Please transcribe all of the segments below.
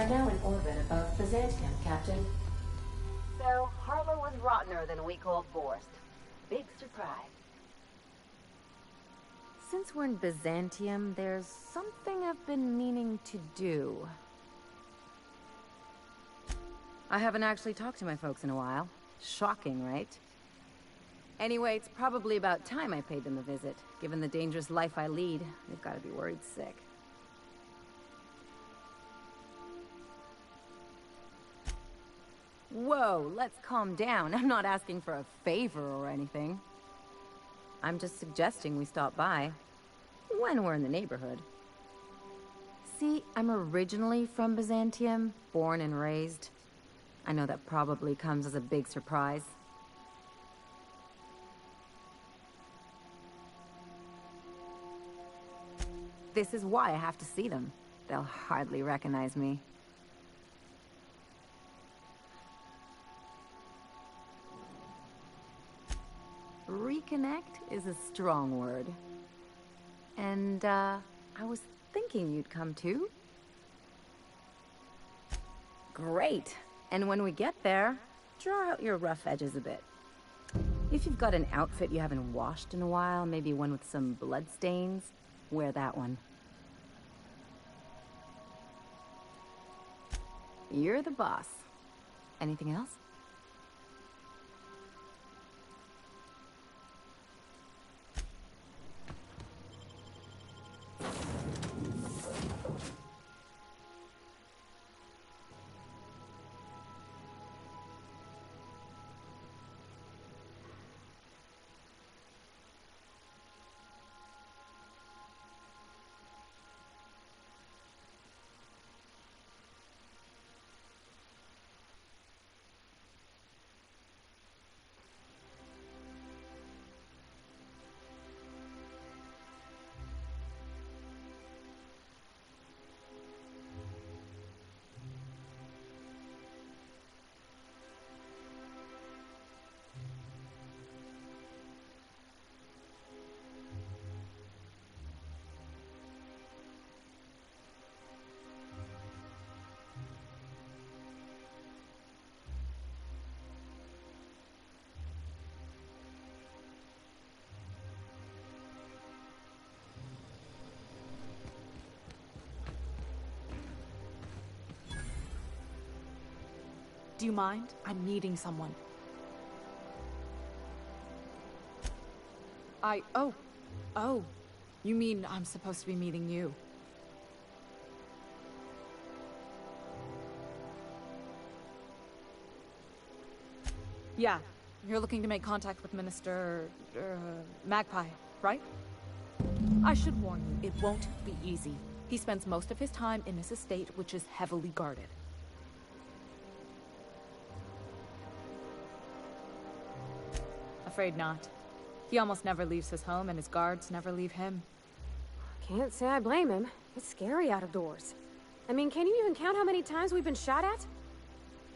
are now in orbit above Byzantium, Captain. So, Harlow was rottener than a week-old Forrest. Big surprise. Since we're in Byzantium, there's something I've been meaning to do. I haven't actually talked to my folks in a while. Shocking, right? Anyway, it's probably about time I paid them a visit. Given the dangerous life I lead, they've got to be worried sick. Whoa, let's calm down. I'm not asking for a favor or anything. I'm just suggesting we stop by when we're in the neighborhood. See, I'm originally from Byzantium, born and raised. I know that probably comes as a big surprise. This is why I have to see them. They'll hardly recognize me. Reconnect is a strong word. And, I was thinking you'd come too. Great. And when we get there, draw out your rough edges a bit. If you've got an outfit you haven't washed in a while, maybe one with some blood stains, wear that one. You're the boss. Anything else? Do you mind? I'm meeting someone. Oh. You mean I'm supposed to be meeting you? Yeah, you're looking to make contact with Minister... Magpie, right? I should warn you, it won't be easy. He spends most of his time in his estate, which is heavily guarded. Afraid not. He almost never leaves his home, and his guards never leave him. Can't say I blame him. It's scary out of doors. I mean, can you even count how many times we've been shot at?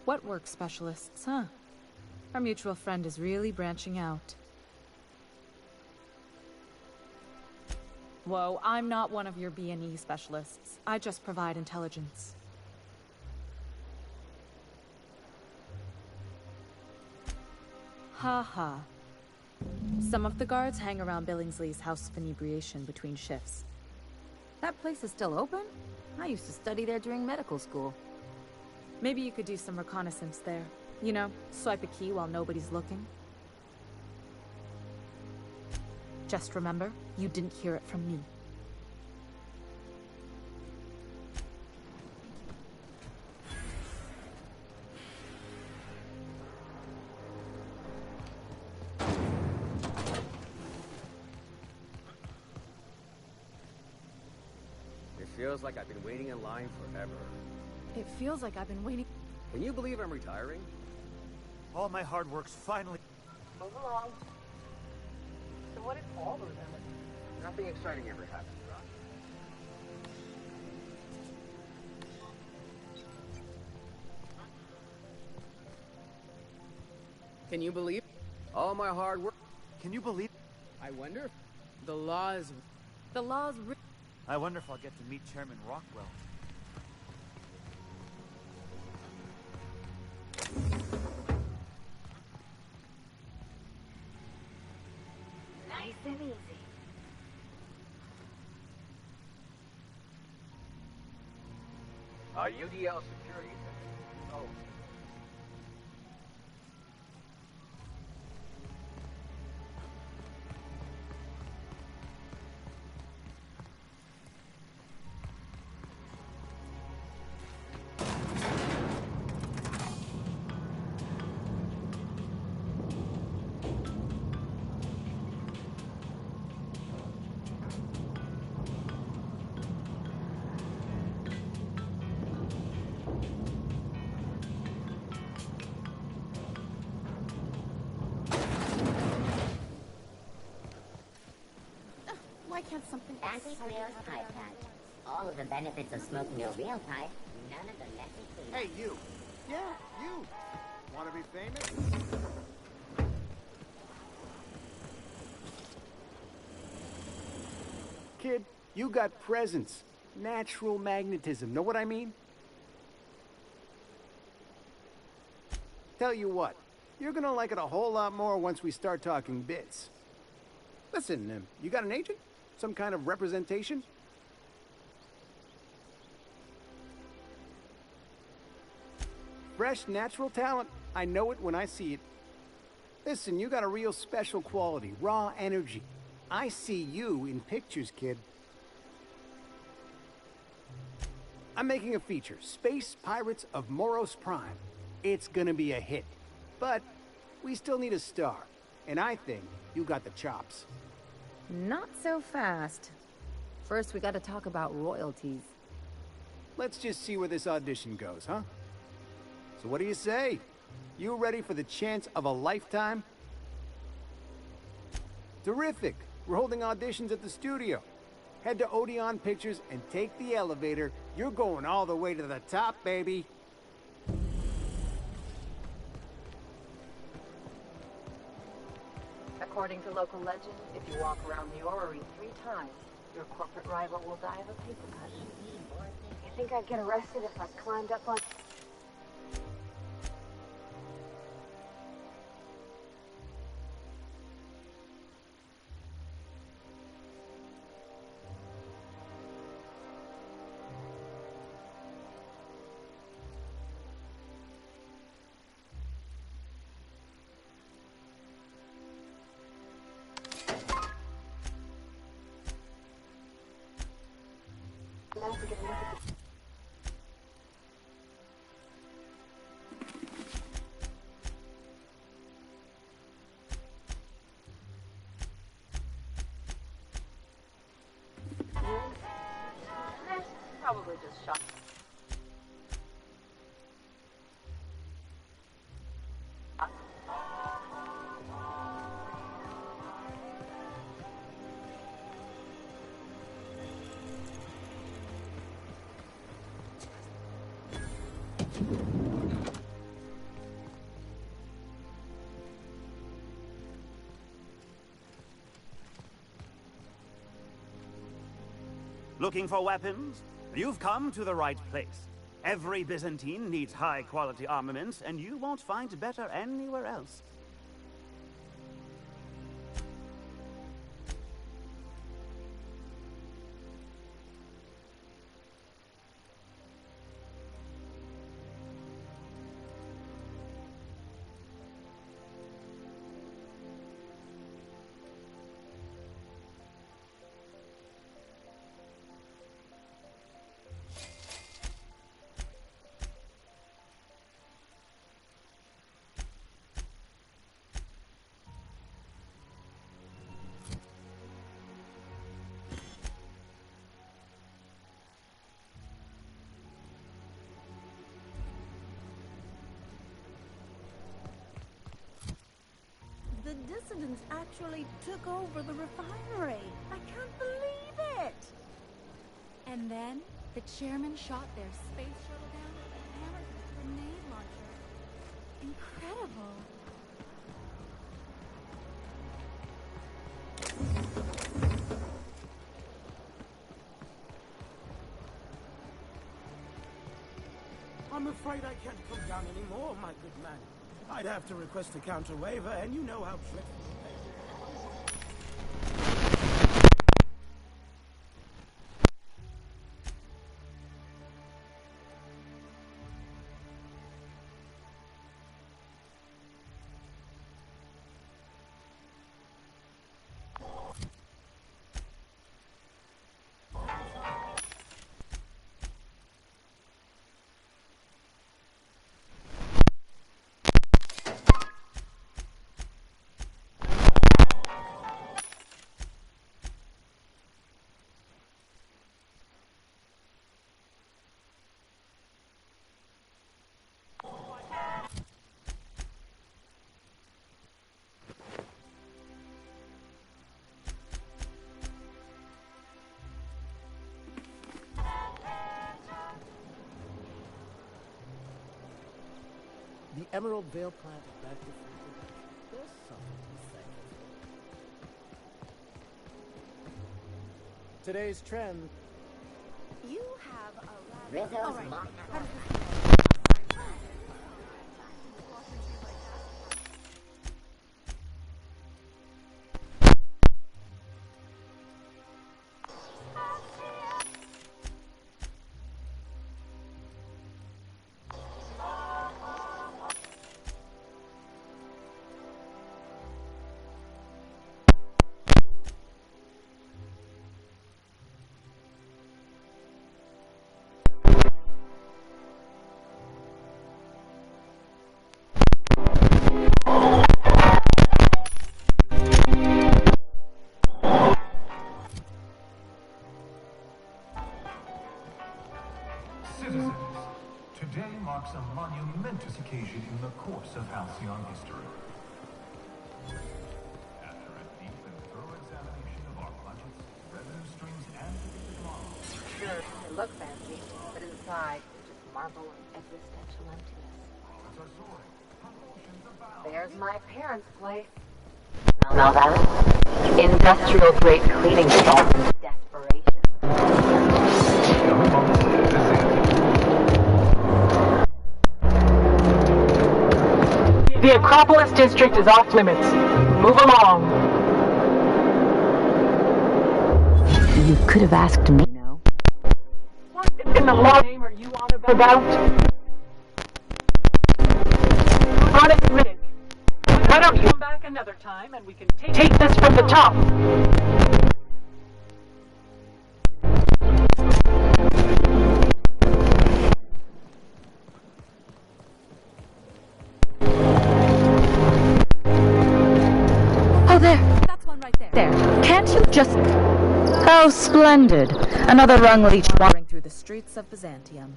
What work specialists, huh? Our mutual friend is really branching out. Whoa, I'm not one of your B&E specialists. I just provide intelligence. Ha ha. Some of the guards hang around Billingsley's House of Inebriation between shifts. That place is still open? I used to study there during medical school. Maybe you could do some reconnaissance there. You know, swipe a key while nobody's looking. Just remember, you didn't hear it from me. It feels like I've been waiting in line forever. It feels like I've been waiting. Can you believe I'm retiring? All my hard work's finally... Move along. So what did Paul lose in? Nothing exciting ever happened, Rock. Can you believe? All my hard work... Can you believe... I wonder if the law is... The law's I wonder if I'll get to meet Chairman Rockwell. Are you UDL security? Oh. Why can't something... Anti-Cleo's pipe patch. All of the benefits of smoking a real pipe, none of the messy clean. Hey, you. Yeah, you. Want to be famous? Kid, you got presence. Natural magnetism. Know what I mean? Tell you what, you're gonna like it a whole lot more once we start talking bits. Listen, you got an agent? Some kind of representation? Fresh, natural talent. I know it when I see it. Listen, you got a real special quality, raw energy. I see you in pictures, kid. I'm making a feature, Space Pirates of Moros Prime. It's gonna be a hit. But we still need a star. And I think you got the chops. Not so fast. First, we gotta talk about royalties. Let's just see where this audition goes, huh? So what do you say? You ready for the chance of a lifetime? Terrific! We're holding auditions at the studio. Head to Odeon Pictures and take the elevator. You're going all the way to the top, baby. According to local legend, if you walk around the orrery 3 times, your corporate rival will die of a paper cut. You think I'd get arrested if I climbed up on... Probably just shot. Looking for weapons? You've come to the right place. Every Byzantine needs high-quality armaments, and you won't find better anywhere else. The dissidents actually took over the refinery. I can't believe it! And then, the chairman shot their space shuttle down with a hammer to a grenade launcher. Incredible. I'm afraid I can't come down anymore, my good man. I'd have to request a counter waiver, and you know how dreadful. The Emerald Vale plant is back to full production. There's something to be thankful for. Today's trend. You have a Rizzo's All right. mom. How does this feel? Citizens, today marks a monumentous occasion in the course of Halcyon history. After a deep and thorough examination of our budgets, revenue streams, and predicted models, Sure, they look fancy, but inside, they're just marble and existential emptiness. profits are soaring, promotions abound. There's my parents' place. Smell that? Industrial grade cleaning salt and desperation. The Acropolis district is off limits. Move along. You could have asked me, you know. What in the Lord's name are you on about? Honest Riddick, why don't you come back another time and we can take this from the top? Oh, there! That's one right there. There. Can't you just... How splendid. Another rung leech wandering Through the streets of Byzantium.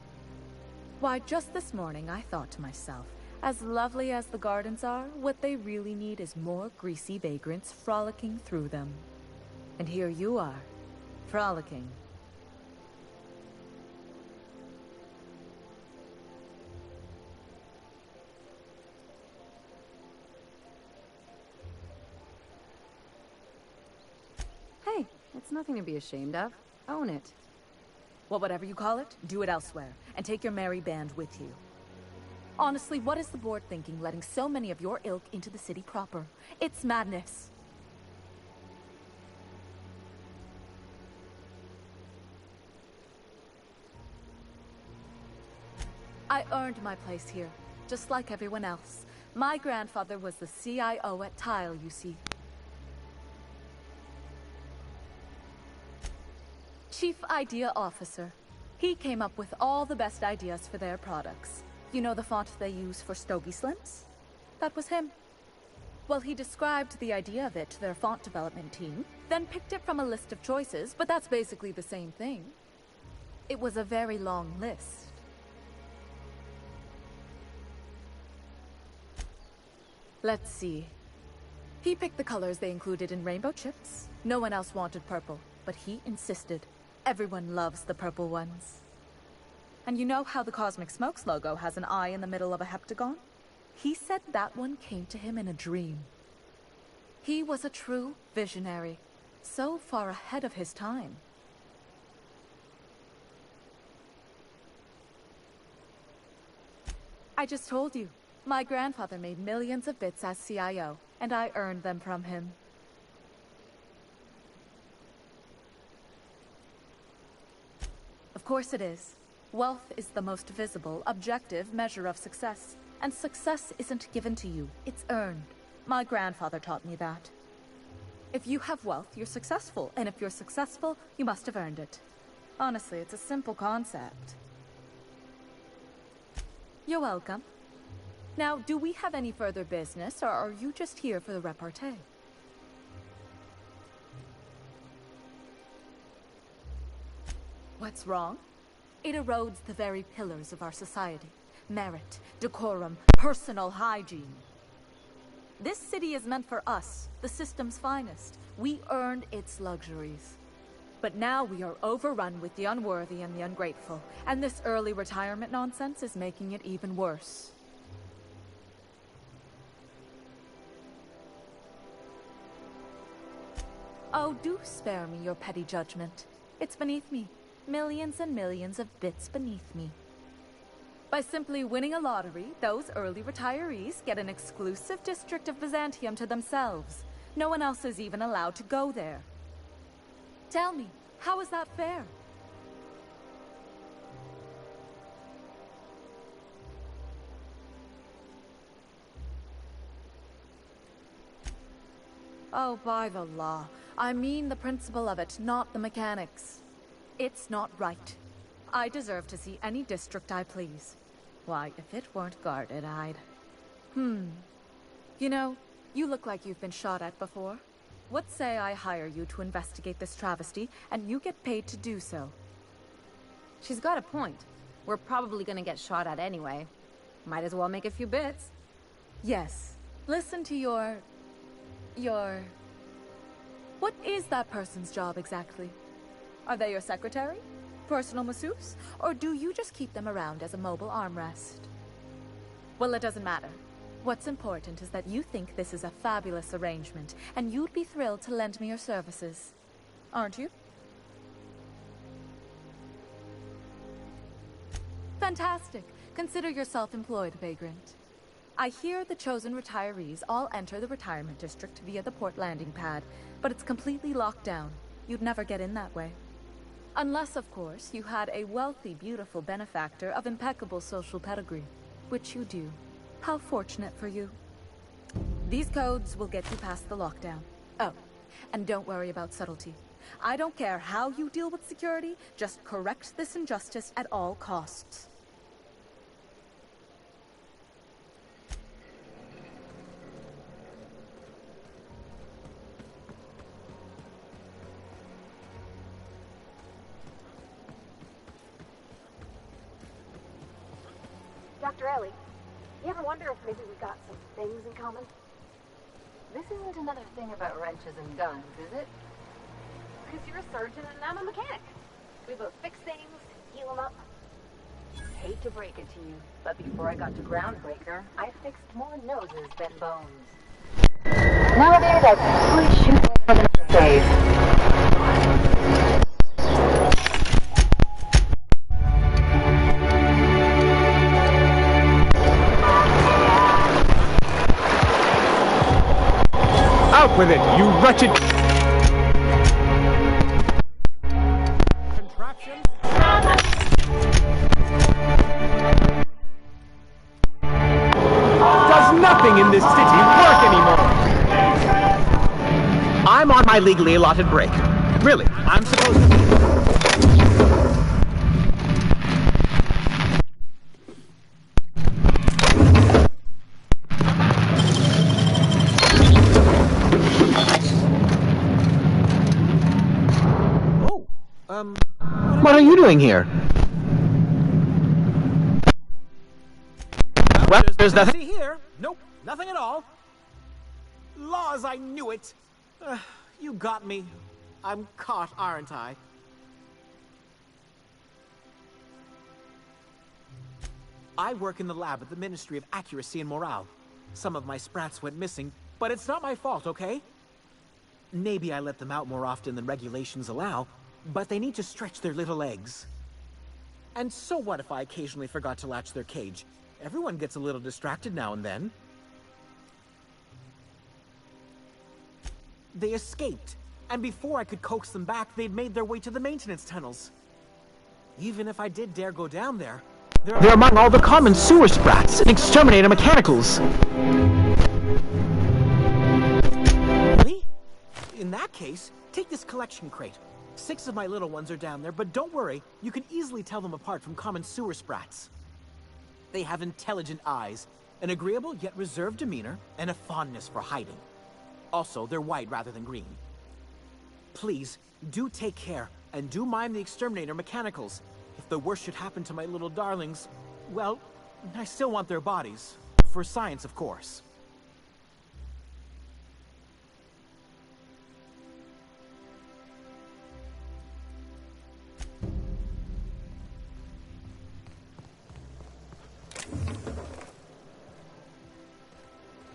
Why, just this morning I thought to myself, as lovely as the gardens are, what they really need is more greasy vagrants frolicking through them. And here you are, frolicking. Hey, it's nothing to be ashamed of. Own it. Well, whatever you call it, do it elsewhere, and take your merry band with you. Honestly, what is the board thinking, letting so many of your ilk into the city proper? It's madness. I earned my place here, just like everyone else. My grandfather was the CIO at Tile, you see. Chief Idea Officer. He came up with all the best ideas for their products. You know the font they use for Stogie Slims? That was him. Well, he described the idea of it to their font development team, then picked it from a list of choices, but that's basically the same thing. It was a very long list. Let's see. He picked the colors they included in rainbow chips. No one else wanted purple, but he insisted. Everyone loves the purple ones. And you know how the Cosmic Smokes logo has an eye in the middle of a heptagon? He said that one came to him in a dream. He was a true visionary, so far ahead of his time. I just told you, my grandfather made millions of bits as CIO, and I earned them from him. Of course it is. Wealth is the most visible, objective measure of success. And success isn't given to you, it's earned. My grandfather taught me that. If you have wealth, you're successful. And if you're successful, you must have earned it. Honestly, it's a simple concept. You're welcome. Now, do we have any further business, or are you just here for the repartee? What's wrong? It erodes the very pillars of our society. Merit, decorum, personal hygiene. This city is meant for us, the system's finest. We earned its luxuries. But now we are overrun with the unworthy and the ungrateful, and this early retirement nonsense is making it even worse. Oh, do spare me your petty judgment. It's beneath me. Millions and millions of bits beneath me. By simply winning a lottery, those early retirees get an exclusive district of Byzantium to themselves. No one else is even allowed to go there. Tell me, how is that fair? Oh, by the law. I mean the principle of it, not the mechanics. It's not right. I deserve to see any district I please. Why, if it weren't guarded, I'd... You know, you look like you've been shot at before. What say I hire you to investigate this travesty, and you get paid to do so? She's got a point. We're probably gonna get shot at anyway. Might as well make a few bits. Yes. Listen to your... What is that person's job exactly? Are they your secretary? Personal masseuse? Or do you just keep them around as a mobile armrest? Well, it doesn't matter. What's important is that you think this is a fabulous arrangement, and you'd be thrilled to lend me your services. Aren't you? Fantastic. Consider yourself employed, vagrant. I hear the chosen retirees all enter the retirement district via the port landing pad, but it's completely locked down. You'd never get in that way. Unless, of course, you had a wealthy, beautiful benefactor of impeccable social pedigree, which you do. How fortunate for you. These codes will get you past the lockdown. Oh, and don't worry about subtlety. I don't care how you deal with security, just correct this injustice at all costs. Dr. Ellie, you ever wonder if maybe we got some things in common? This isn't another thing about wrenches and guns, is it? Because you're a surgeon and I'm a mechanic. We both fix things, heal them up. Hate to break it to you, but before I got to Groundbreaker, I fixed more noses than bones. Nowadays, I probably shoot for the days. Out with it, you wretched... contraption. Does nothing in this city work anymore? I'm on my legally allotted break. Really, I'm supposed to be... What are you doing here? Well, there's nothing here. Nope, nothing at all. Laws, I knew it. You got me. I'm caught, aren't I? I work in the lab at the Ministry of Accuracy and Morale. Some of my sprats went missing, but it's not my fault, okay? Maybe I let them out more often than regulations allow, but they need to stretch their little legs. And so what if I occasionally forgot to latch their cage? Everyone gets a little distracted now and then. They escaped, and before I could coax them back, they'd made their way to the maintenance tunnels. Even if I did dare go down there, they're among all the common sewer sprats and exterminator mechanicals. Really? In that case, take this collection crate. 6 of my little ones are down there, but don't worry, you can easily tell them apart from common sewer sprats. They have intelligent eyes, an agreeable yet reserved demeanor, and a fondness for hiding. Also, they're white rather than green. Please, do take care, and do mind the exterminator mechanicals. If the worst should happen to my little darlings, well, I still want their bodies. For science, of course.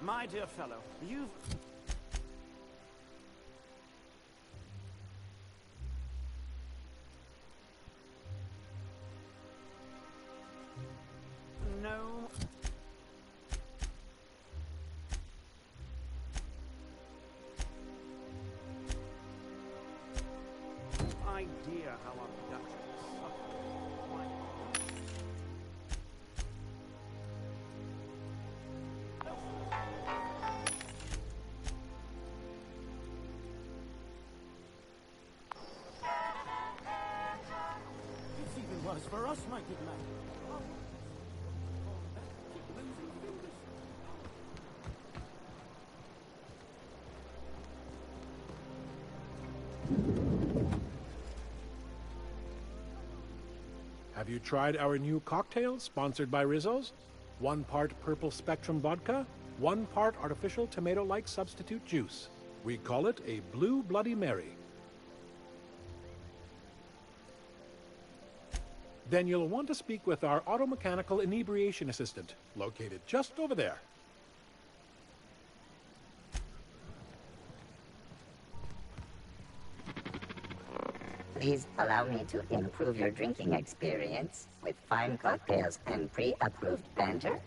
My dear fellow, you've... idea how our production It's even worse for us, my good man. Keep losing fingers. Have you tried our new cocktail, sponsored by Rizzo's? 1 part Purple Spectrum vodka, 1 part artificial tomato-like substitute juice. We call it a Blue Bloody Mary. Then you'll want to speak with our automechanical inebriation assistant, located just over there. Please allow me to improve your drinking experience with fine cocktails and pre-approved banter.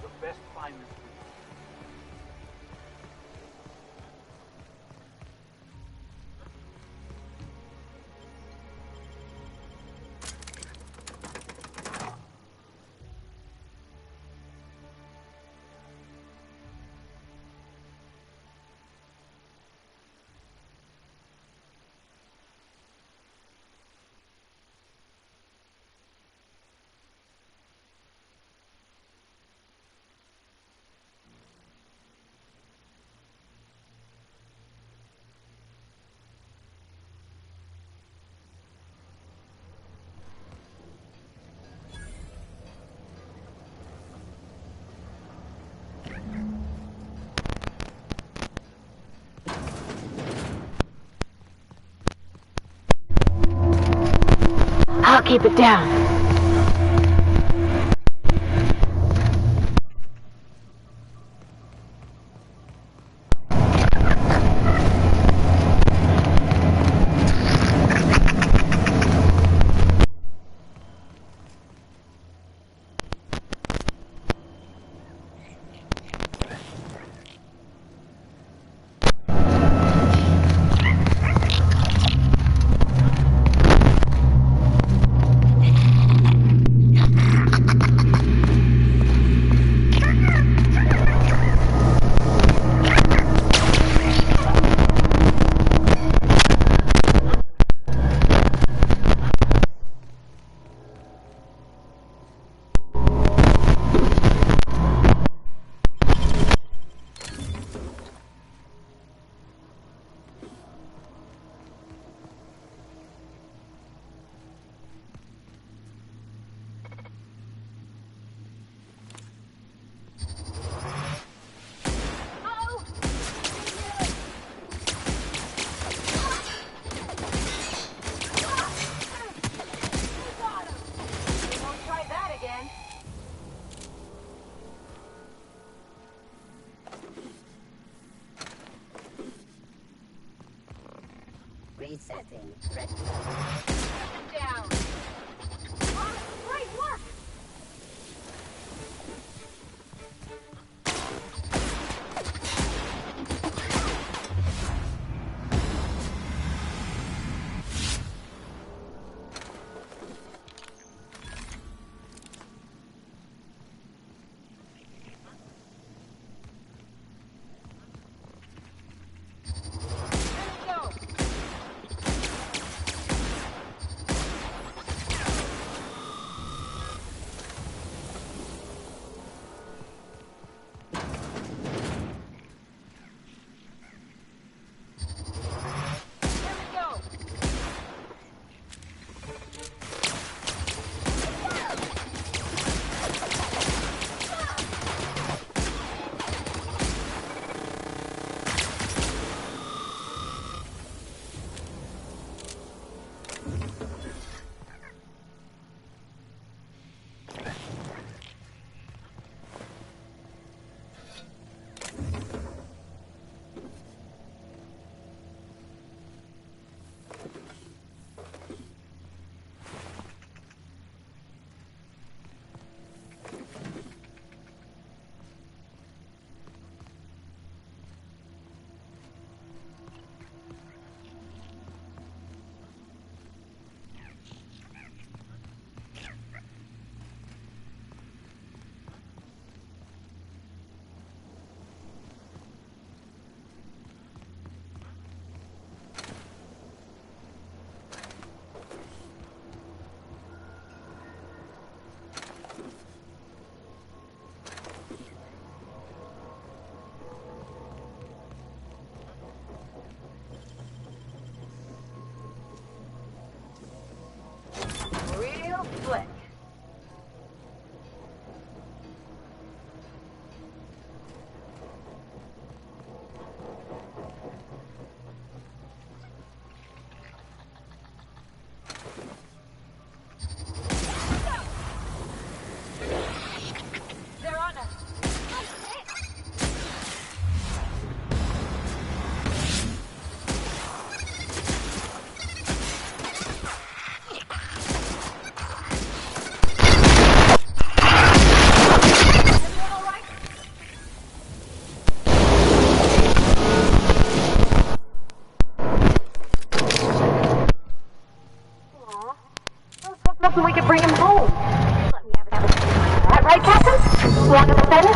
The best finest. I'll keep it down. Resetting. Ready. Down. Great work! slick. They're on us. Nothing we could bring him home. Let me have it. That right, Captain? Want to defend it?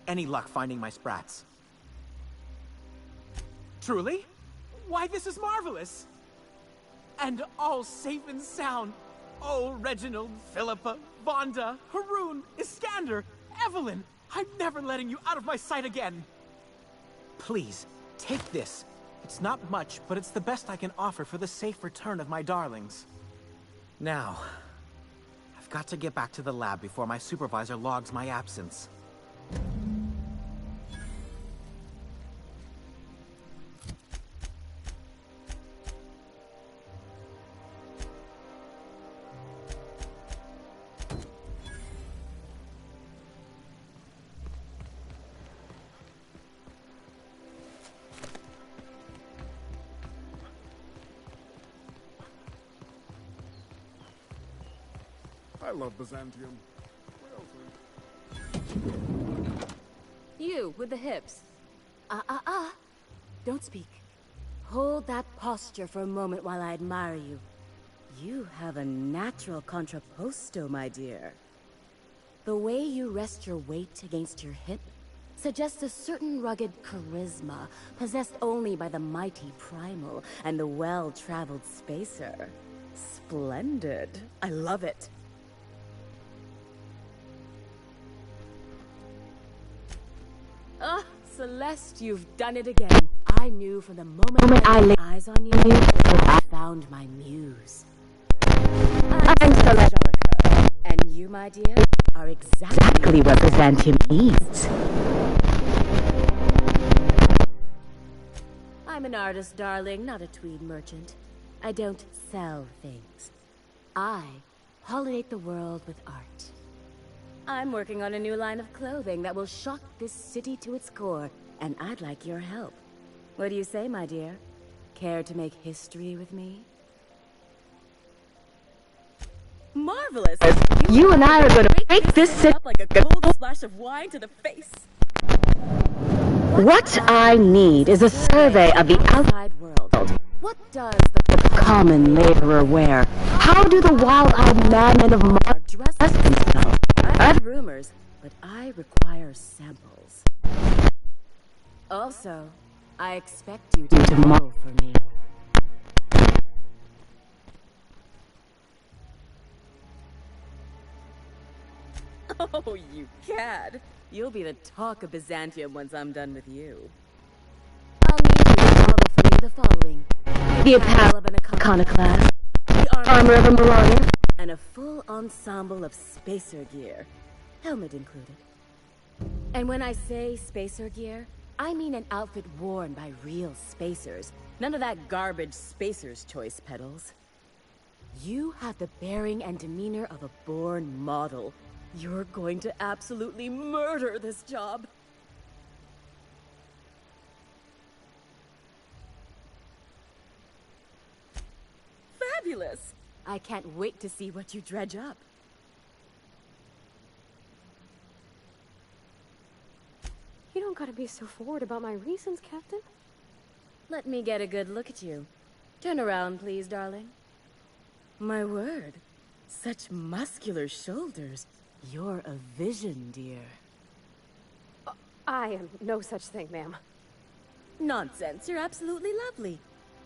Any luck finding my sprats? Truly? Why, this is marvelous! And all safe and sound. Oh, Reginald, Philippa, Vonda, Haroon, Iskander, Evelyn! I'm never letting you out of my sight again! Please, take this. It's not much, but it's the best I can offer for the safe return of my darlings. Now, I've got to get back to the lab before my supervisor logs my absence. I love Byzantium. You, with the hips. Don't speak. Hold that posture for a moment while I admire you. You have a natural contrapposto, my dear. The way you rest your weight against your hip suggests a certain rugged charisma possessed only by the mighty primal and the well-traveled spacer. Splendid. I love it. Ah, Celeste, you've done it again. I knew from the moment I laid eyes on you that I found my muse. I'm Celeste Jellicoe, and you, my dear, are exactly what Byzantium needs. I'm an artist, darling, not a tweed merchant. I don't sell things. I pollinate the world with art. I'm working on a new line of clothing that will shock this city to its core, and I'd like your help. What do you say, my dear? Care to make history with me? Marvelous! You and I are going to break this city up like a cold splash of wine to the face. What I need is a survey of the outside world. What does the common laborer wear? How do the wild-eyed madmen of Mars dress themselves? I've heard rumors, but I require samples. Also, I expect you to model for me. Oh, you cad. You'll be the talk of Byzantium once I'm done with you. I'll need you to model for me the following. The apparel of an iconoclast, the armor of a marauder, and a full ensemble of spacer gear. Helmet included. And when I say spacer gear, I mean an outfit worn by real spacers. None of that garbage spacer's choice pedals. You have the bearing and demeanor of a born model. You're going to absolutely murder this job. Fabulous! I can't wait to see what you dredge up. You don't gotta be so forward about my reasons, Captain. Let me get a good look at you. Turn around, please, darling. My word. Such muscular shoulders. You're a vision, dear. I am no such thing, ma'am. Nonsense. You're absolutely lovely.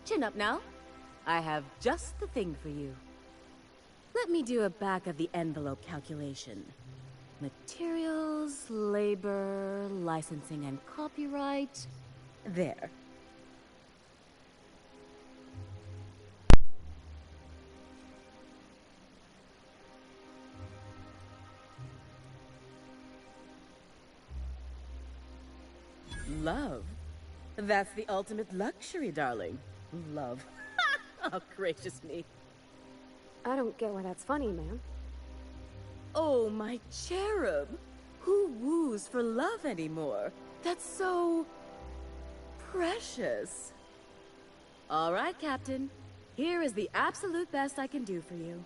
Chin up now. I have just the thing for you. Let me do a back-of-the-envelope calculation. Materials, labor, licensing and copyright. There. Love? That's the ultimate luxury, darling. Love. Oh, gracious me. I don't get why that's funny, ma'am. Oh, my cherub. Who woos for love anymore? That's so... precious. All right, Captain. Here is the absolute best I can do for you.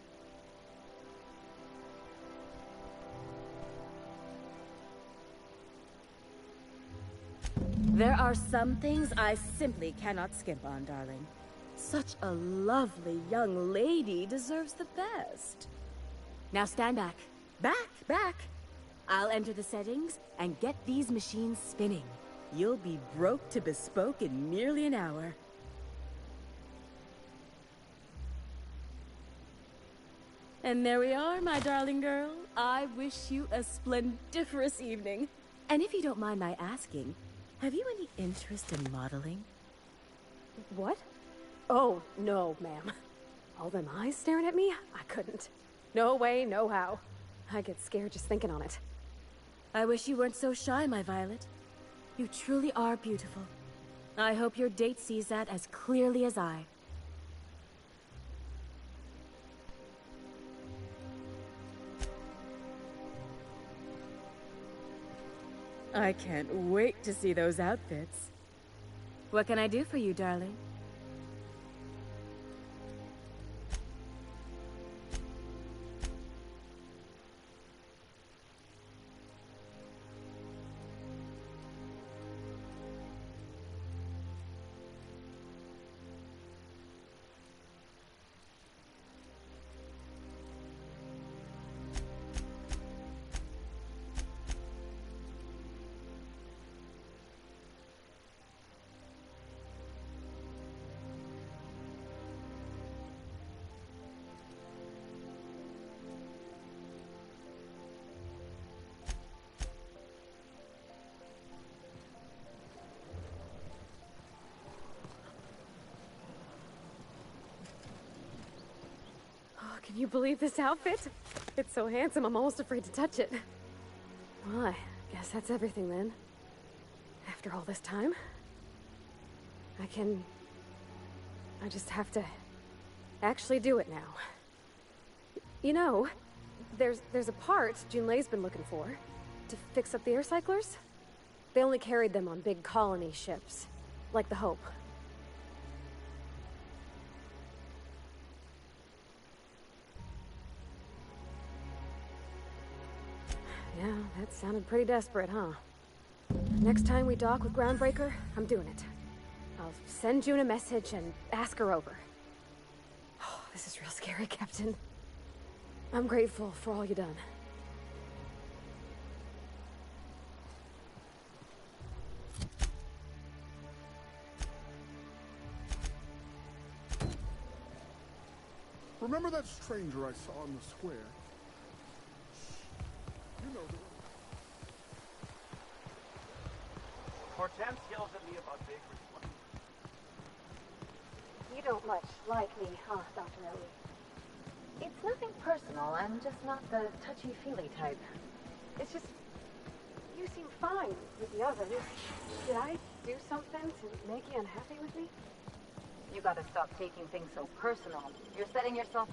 There are some things I simply cannot skimp on, darling. Such a lovely young lady deserves the best. Now stand back. Back! I'll enter the settings and get these machines spinning. You'll be broke to bespoke in merely an hour. And there we are, my darling girl. I wish you a splendiferous evening. And if you don't mind my asking, have you any interest in modeling? What? Oh, no, ma'am. All them eyes staring at me? I couldn't. No way, no how. I get scared just thinking on it. I wish you weren't so shy, my Violet. You truly are beautiful. I hope your date sees that as clearly as I. I can't wait to see those outfits. What can I do for you, darling? Can you believe this outfit? It's so handsome, I'm almost afraid to touch it. Well, I guess that's everything then. After all this time, I just have to actually do it now. You know, there's a part Junlei's been looking for to fix up the air cyclers. They only carried them on big colony ships, like the Hope. Yeah, that sounded pretty desperate, huh? Next time we dock with Groundbreaker, I'm doing it. I'll send June a message and ask her over. Oh, this is real scary, Captain. I'm grateful for all you've done. Remember that stranger I saw in the square? You know the one. Hortense yells at me about big responsibilities. You don't much like me, huh, Dr. Ellie? It's nothing personal. I'm just not the touchy-feely type. It's just... you seem fine with the others. Did I do something to make you unhappy with me? You gotta stop taking things so personal. You're setting yourself...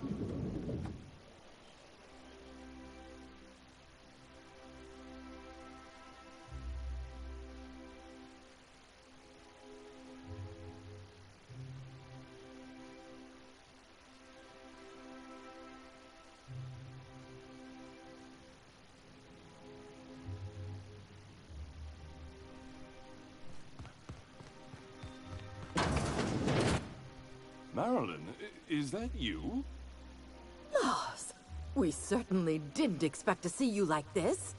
Marilyn, is that you? Loss! We certainly didn't expect to see you like this.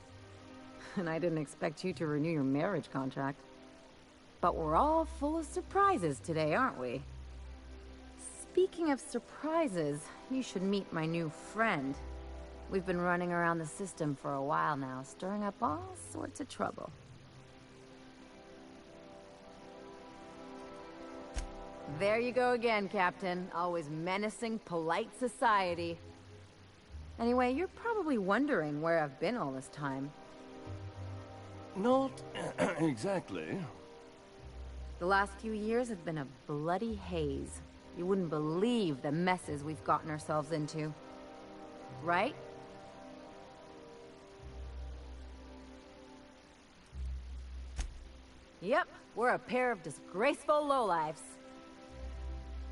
And I didn't expect you to renew your marriage contract. But we're all full of surprises today, aren't we? Speaking of surprises, you should meet my new friend. We've been running around the system for a while now, stirring up all sorts of trouble. There you go again, Captain. Always menacing polite society. Anyway, you're probably wondering where I've been all this time. Not exactly. The last few years have been a bloody haze. You wouldn't believe the messes we've gotten ourselves into. Right? Yep, we're a pair of disgraceful lowlifes.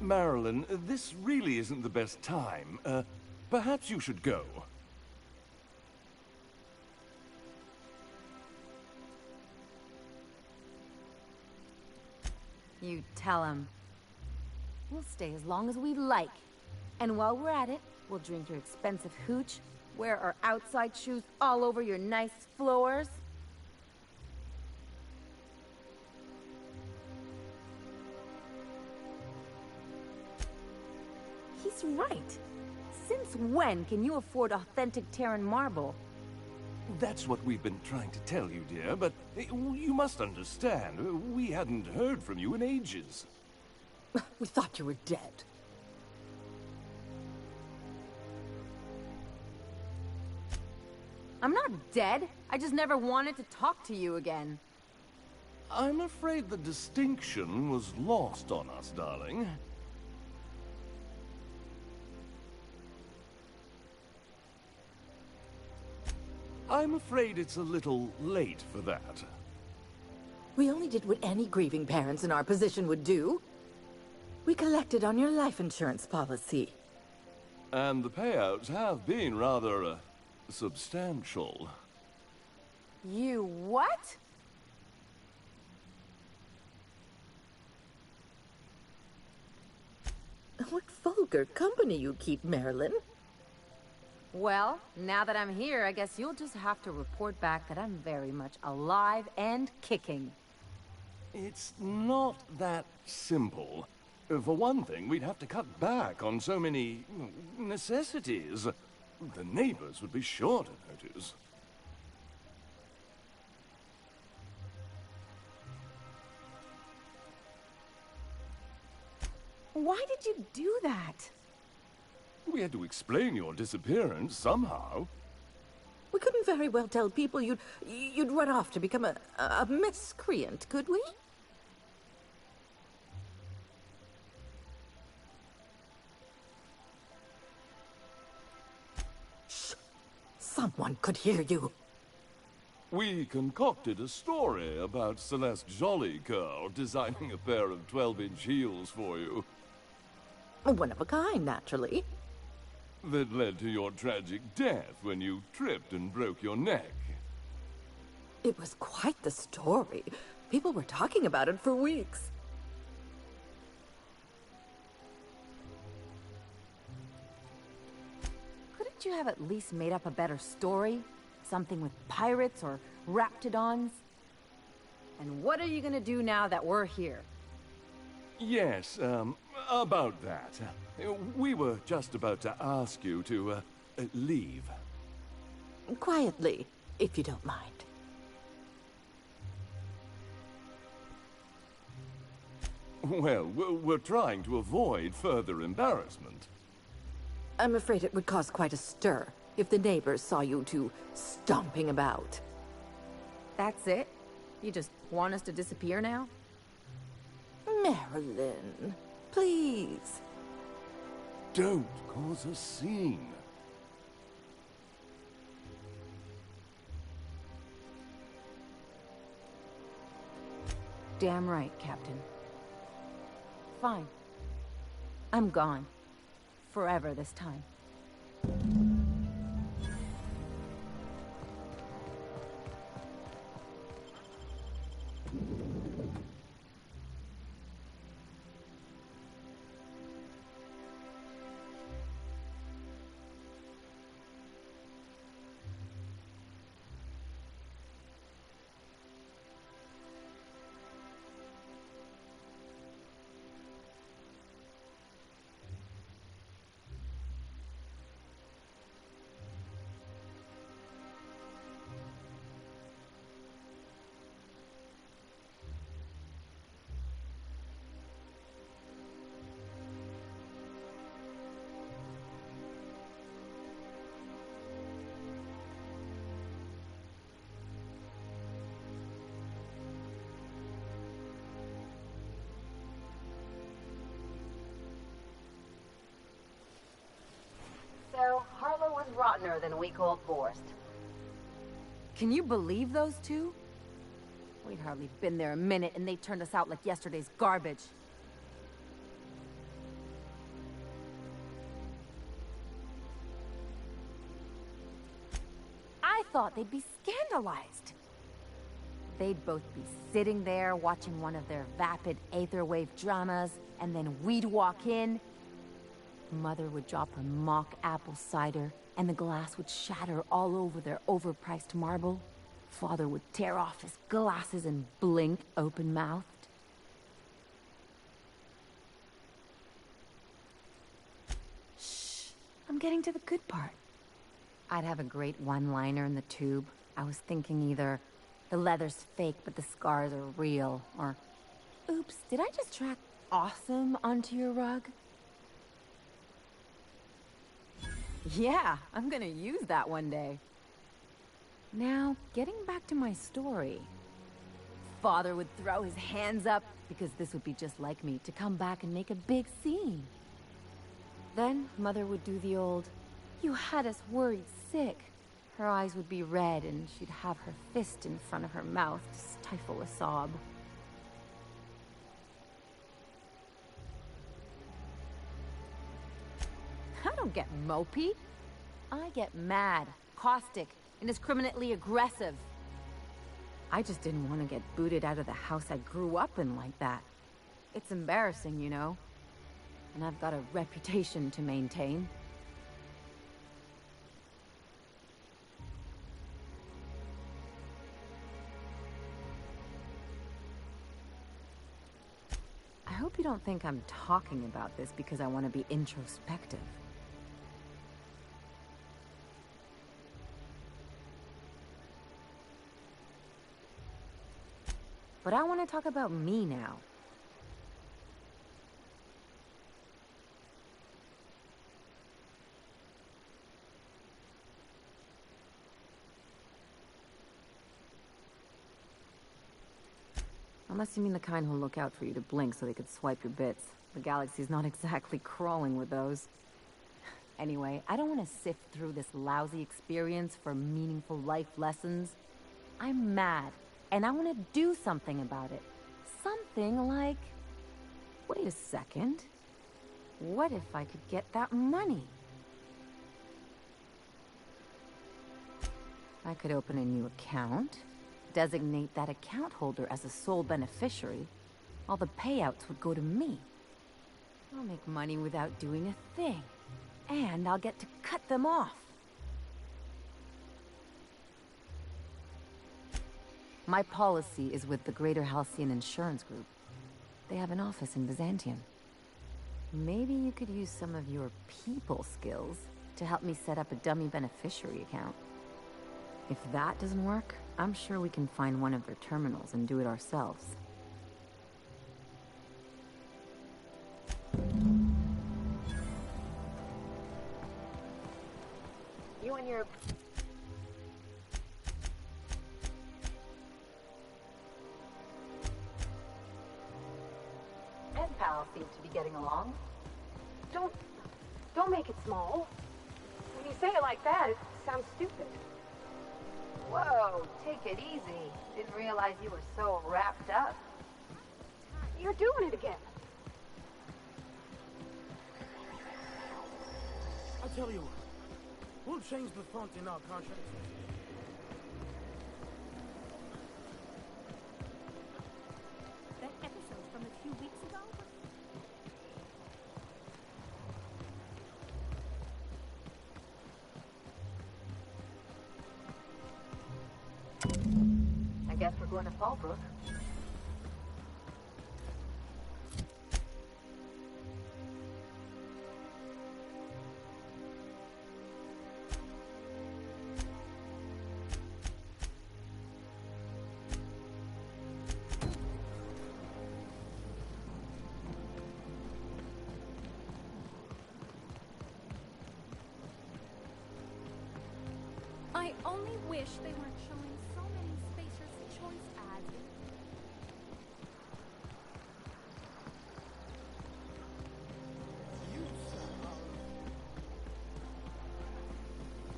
Marilyn, this really isn't the best time. Perhaps you should go. You tell him. We'll stay as long as we like. And while we're at it, we'll drink your expensive hooch, wear our outside shoes all over your nice floors. He's right. Since when can you afford authentic Terran marble? That's what we've been trying to tell you, dear, but you must understand, we hadn't heard from you in ages. We thought you were dead. I'm not dead. I just never wanted to talk to you again. I'm afraid the distinction was lost on us, darling. I'm afraid it's a little late for that. We only did what any grieving parents in our position would do. We collected on your life insurance policy. And the payouts have been rather, substantial. You what? What vulgar company you keep, Marilyn. Well, now that I'm here, I guess you'll just have to report back that I'm very much alive and kicking. It's not that simple. For one thing, we'd have to cut back on so many necessities. The neighbors would be sure to notice. Why did you do that? We had to explain your disappearance somehow. We couldn't very well tell people you'd run off to become a miscreant, could we? Shh! Someone could hear you. We concocted a story about Celeste Jollycurl designing a pair of 12-inch heels for you. One of a kind, naturally. That led to your tragic death when you tripped and broke your neck. It was quite the story. People were talking about it for weeks. Couldn't you have at least made up a better story? Something with pirates or raptidons? And what are you gonna do now that we're here? Yes, about that. We were just about to ask you to, leave. Quietly, if you don't mind. Well, we're trying to avoid further embarrassment. I'm afraid it would cause quite a stir if the neighbors saw you two stomping about. That's it? You just want us to disappear now? Marilyn, please. Don't cause a scene. Damn right, Captain. Fine. I'm gone. Forever this time. So, Harlow was rottener than a week-old Forrest. Can you believe those two? We'd hardly been there a minute and they turned us out like yesterday's garbage. I thought they'd be scandalized. They'd both be sitting there watching one of their vapid aetherwave dramas, and then we'd walk in. Mother would drop her mock apple cider, and the glass would shatter all over their overpriced marble. Father would tear off his glasses and blink open-mouthed. Shh, I'm getting to the good part. I'd have a great one-liner in the tube. I was thinking either, the leather's fake but the scars are real, or, oops, did I just track awesome onto your rug? Yeah, I'm gonna use that one day. Now, getting back to my story. Father would throw his hands up, because this would be just like me, to come back and make a big scene. Then, Mother would do the old, "You had us worried sick." Her eyes would be red, and she'd have her fist in front of her mouth to stifle a sob. I don't get mopey. I get mad, caustic, indiscriminately aggressive. I just didn't want to get booted out of the house I grew up in like that. It's embarrassing, you know. And I've got a reputation to maintain. I hope you don't think I'm talking about this because I want to be introspective. But I want to talk about me now. Unless you mean the kind who'll look out for you to blink so they could swipe your bits. The galaxy's not exactly crawling with those. Anyway, I don't want to sift through this lousy experience for meaningful life lessons. I'm mad, and I want to do something about it. Something like... Wait a second. What if I could get that money? I could open a new account, designate that account holder as a sole beneficiary. All the payouts would go to me. I'll make money without doing a thing. And I'll get to cut them off. My policy is with the Greater Halcyon Insurance Group. They have an office in Byzantium. Maybe you could use some of your people skills to help me set up a dummy beneficiary account. If that doesn't work, I'm sure we can find one of their terminals and do it ourselves. You and your... Pen pals seem to be getting along. Don't make it small. When you say it like that, it sounds stupid. Whoa, take it easy. Didn't realize you were so wrapped up. You're doing it again. I'll tell you what. We'll change the font in our contracts. That episode from a few weeks ago? I guess we're going to Fallbrook. I only wish they weren't showing so many Spacer's Choice ads.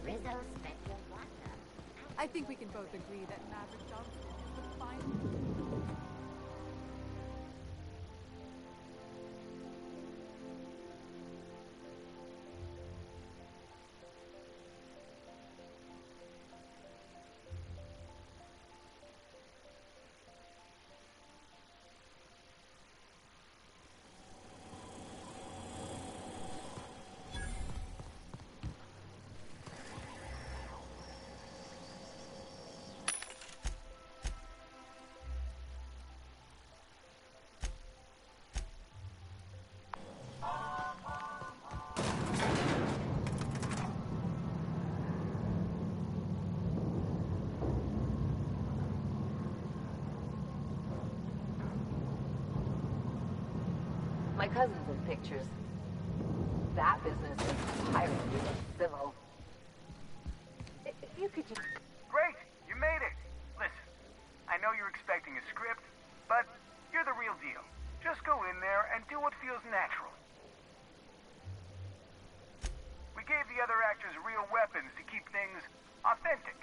Rizzo Spectrum Vodka. I think we can both agree that Maverick Johnson is the final... My cousin's in pictures. That business is piracy and civil. If you could just... Great! You made it! Listen, I know you're expecting a script, but you're the real deal. Just go in there and do what feels natural. We gave the other actors real weapons to keep things authentic.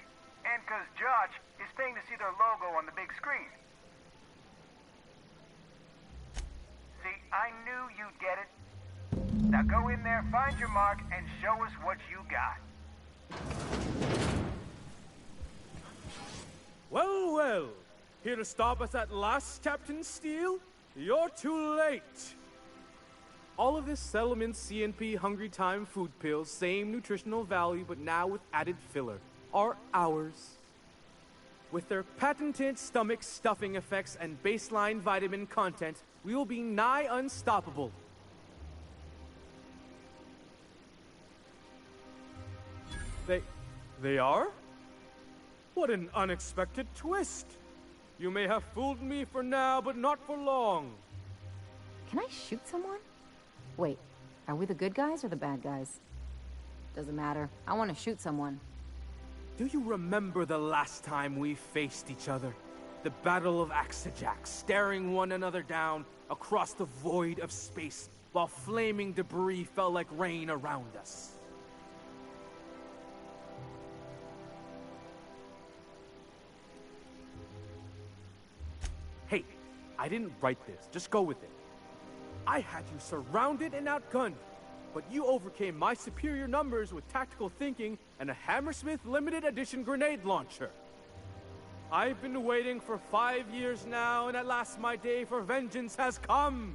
And because Josh is paying to see their logo on the big screen. See, I knew you'd get it. Now go in there, find your mark, and show us what you got. Well, well. Here to stop us at last, Captain Steele? You're too late. All of this Settlement CNP Hungry Time food pills, same nutritional value, but now with added filler, are ours. With their patented stomach stuffing effects and baseline vitamin content, we will be nigh unstoppable. They are? What an unexpected twist. You may have fooled me for now, but not for long. Can I shoot someone? Wait, are we the good guys or the bad guys? Doesn't matter. I want to shoot someone. Do you remember the last time we faced each other? The Battle of Axajax, staring one another down across the void of space, while flaming debris fell like rain around us. Hey, I didn't write this. Just go with it. I had you surrounded and outgunned, but you overcame my superior numbers with tactical thinking and a Hammersmith limited edition grenade launcher. I've been waiting for 5 years now, and at last my day for vengeance has come.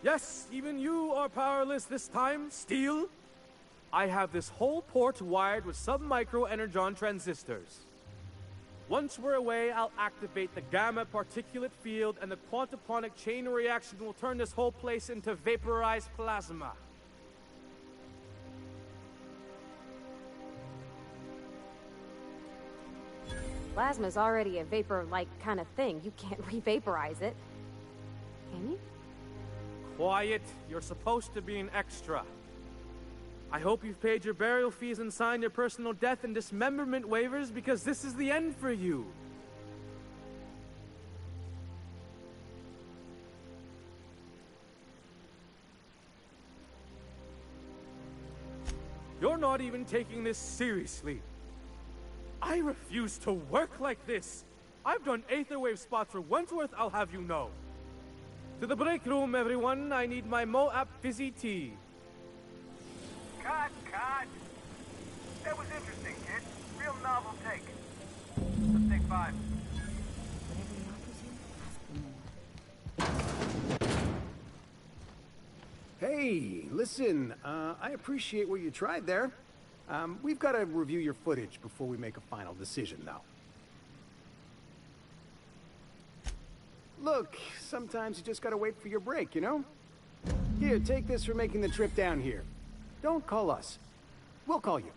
Yes, even you are powerless this time, Steel. I have this whole port wired with sub-micro energon transistors. Once we're away, I'll activate the gamma particulate field, and the quantaponic chain reaction will turn this whole place into vaporized plasma. Plasma's already a vapor-like kind of thing. You can't re-vaporize it. Can you? Quiet. You're supposed to be an extra. I hope you've paid your burial fees and signed your personal death and dismemberment waivers, because this is the end for you. You're not even taking this seriously. I refuse to work like this. I've done Aether Wave spots for Wentworth, I'll have you know. To the break room, everyone. I need my Moab fizzy tea. Cut! That was interesting, kid. Real novel take. Let's take 5. Hey, listen, I appreciate what you tried there. We've got to review your footage before we make a final decision, though. Look, sometimes you just gotta wait for your break, you know? Here, take this for making the trip down here. Don't call us. We'll call you.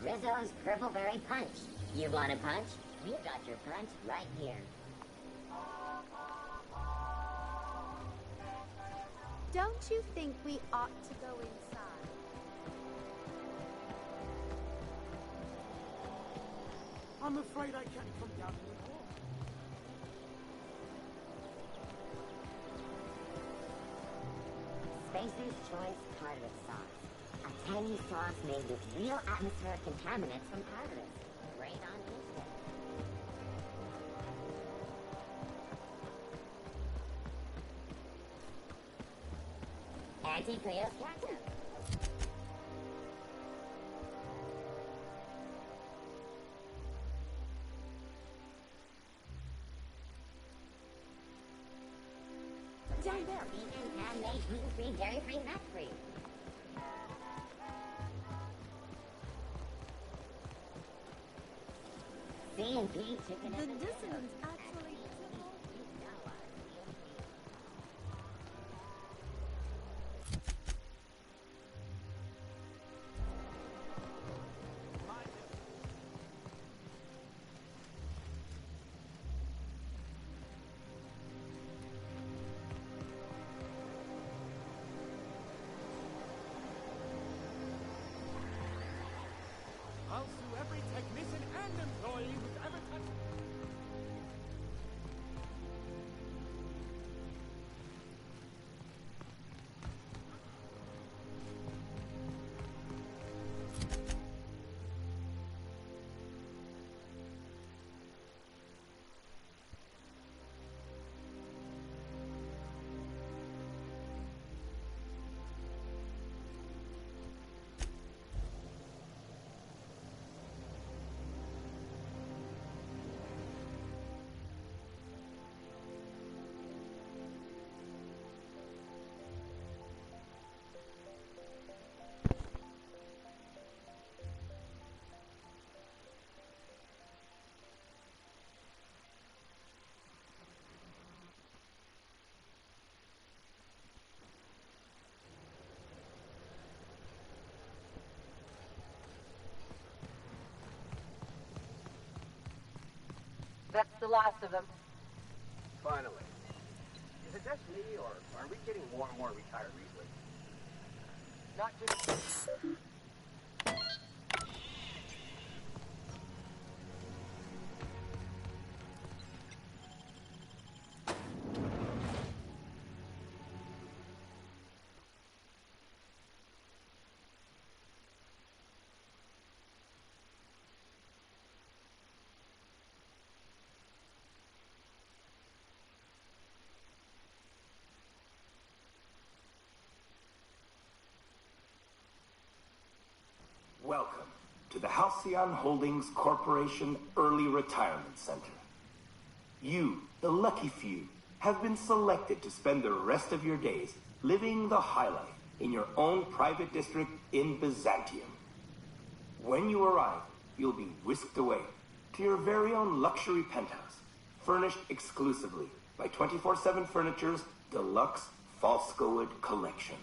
Rizzo's Purple Berry Punch. You want a punch? We've got your punch right here. Don't you think we ought to go inside? I'm afraid I can't come down anymore. Spacer's Choice Tartarus Sauce. A tangy sauce made with real atmospheric contaminants from Tartarus. Great on instant. Anti-Prius Captain. Today, gluten-free, dairy-free, nut-free. C&P chicken. The dissonance actually. I'll sue every technician and employee who's ever touched... That's the last of them. Finally. Is it just me, or are we getting more and more retired recently? Not just... Welcome to the Halcyon Holdings Corporation Early Retirement Center. You, the lucky few, have been selected to spend the rest of your days living the high life in your own private district in Byzantium. When you arrive, you'll be whisked away to your very own luxury penthouse, furnished exclusively by 24/7 Furniture's deluxe Falscowood collection.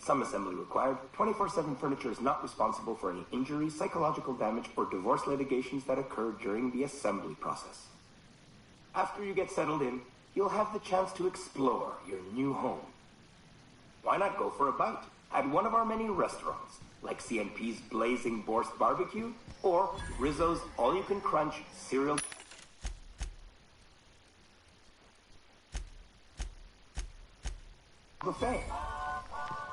Some assembly required. 24/7 Furniture is not responsible for any injury, psychological damage, or divorce litigations that occur during the assembly process. After you get settled in, you'll have the chance to explore your new home. Why not go for a bite at one of our many restaurants, like CNP's Blazing Borscht Barbecue or Rizzo's All-You-Can-Crunch Cereal Buffet.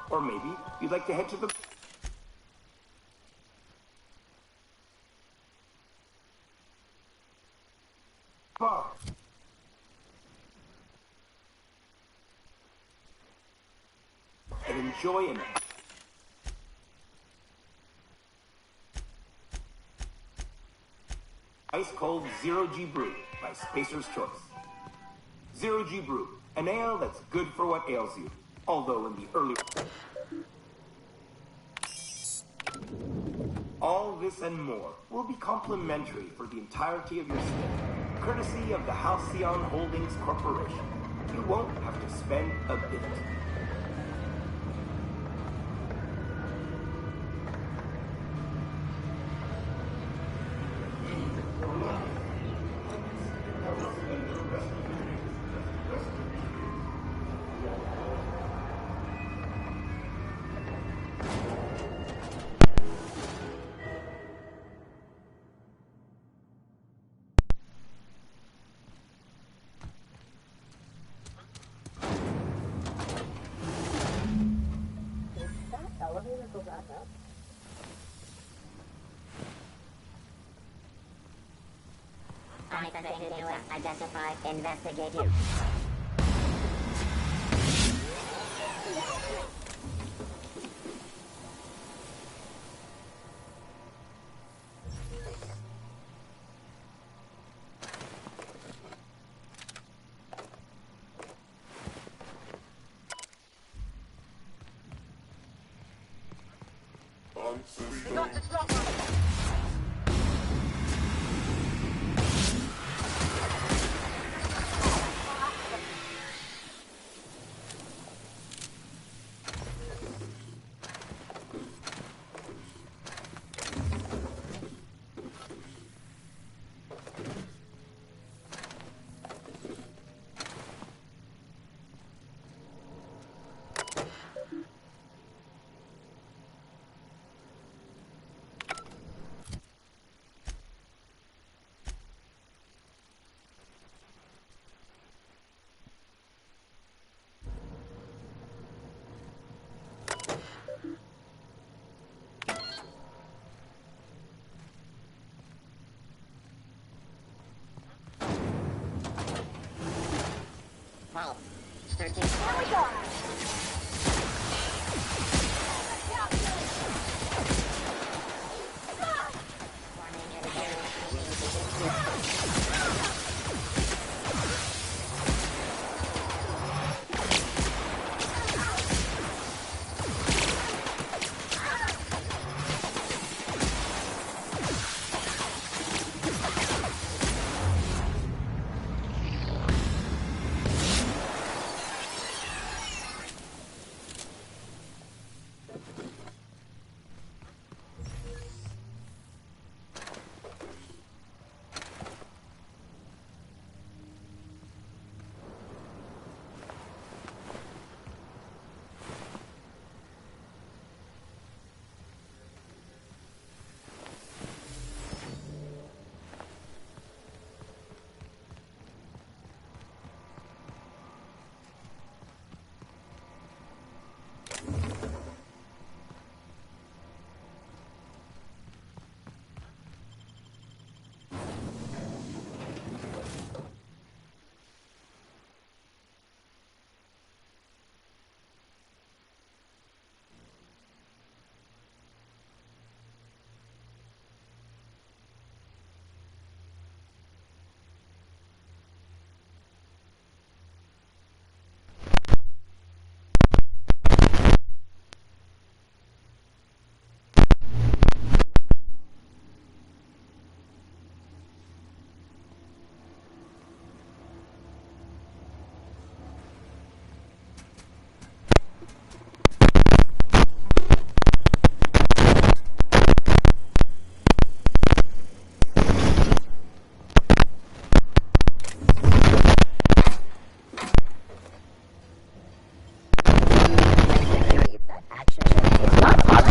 Or maybe you'd like to head to the bar. And enjoy an ice-cold Zero-G Brew by Spacer's Choice. Zero-G Brew, an ale that's good for what ails you. Although in the early... All this and more will be complimentary for the entirety of your stay, courtesy of the Halcyon Holdings Corporation. You won't have to spend a bit. Identify, investigate you. They got the drop on it.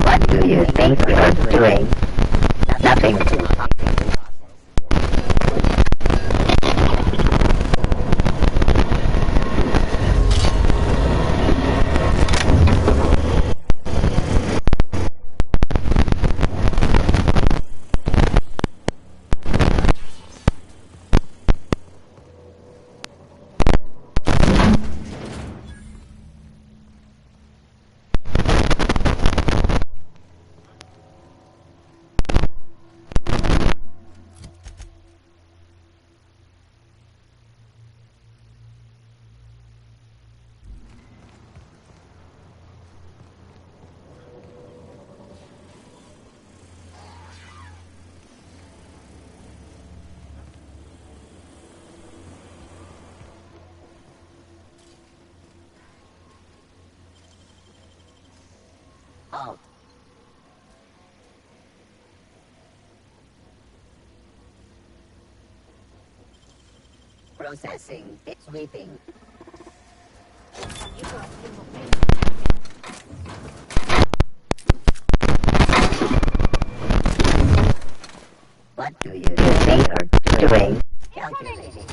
What do you think you're doing? Nothing to halt. Processing. Sweeping. What do you think you're doing? Calculating.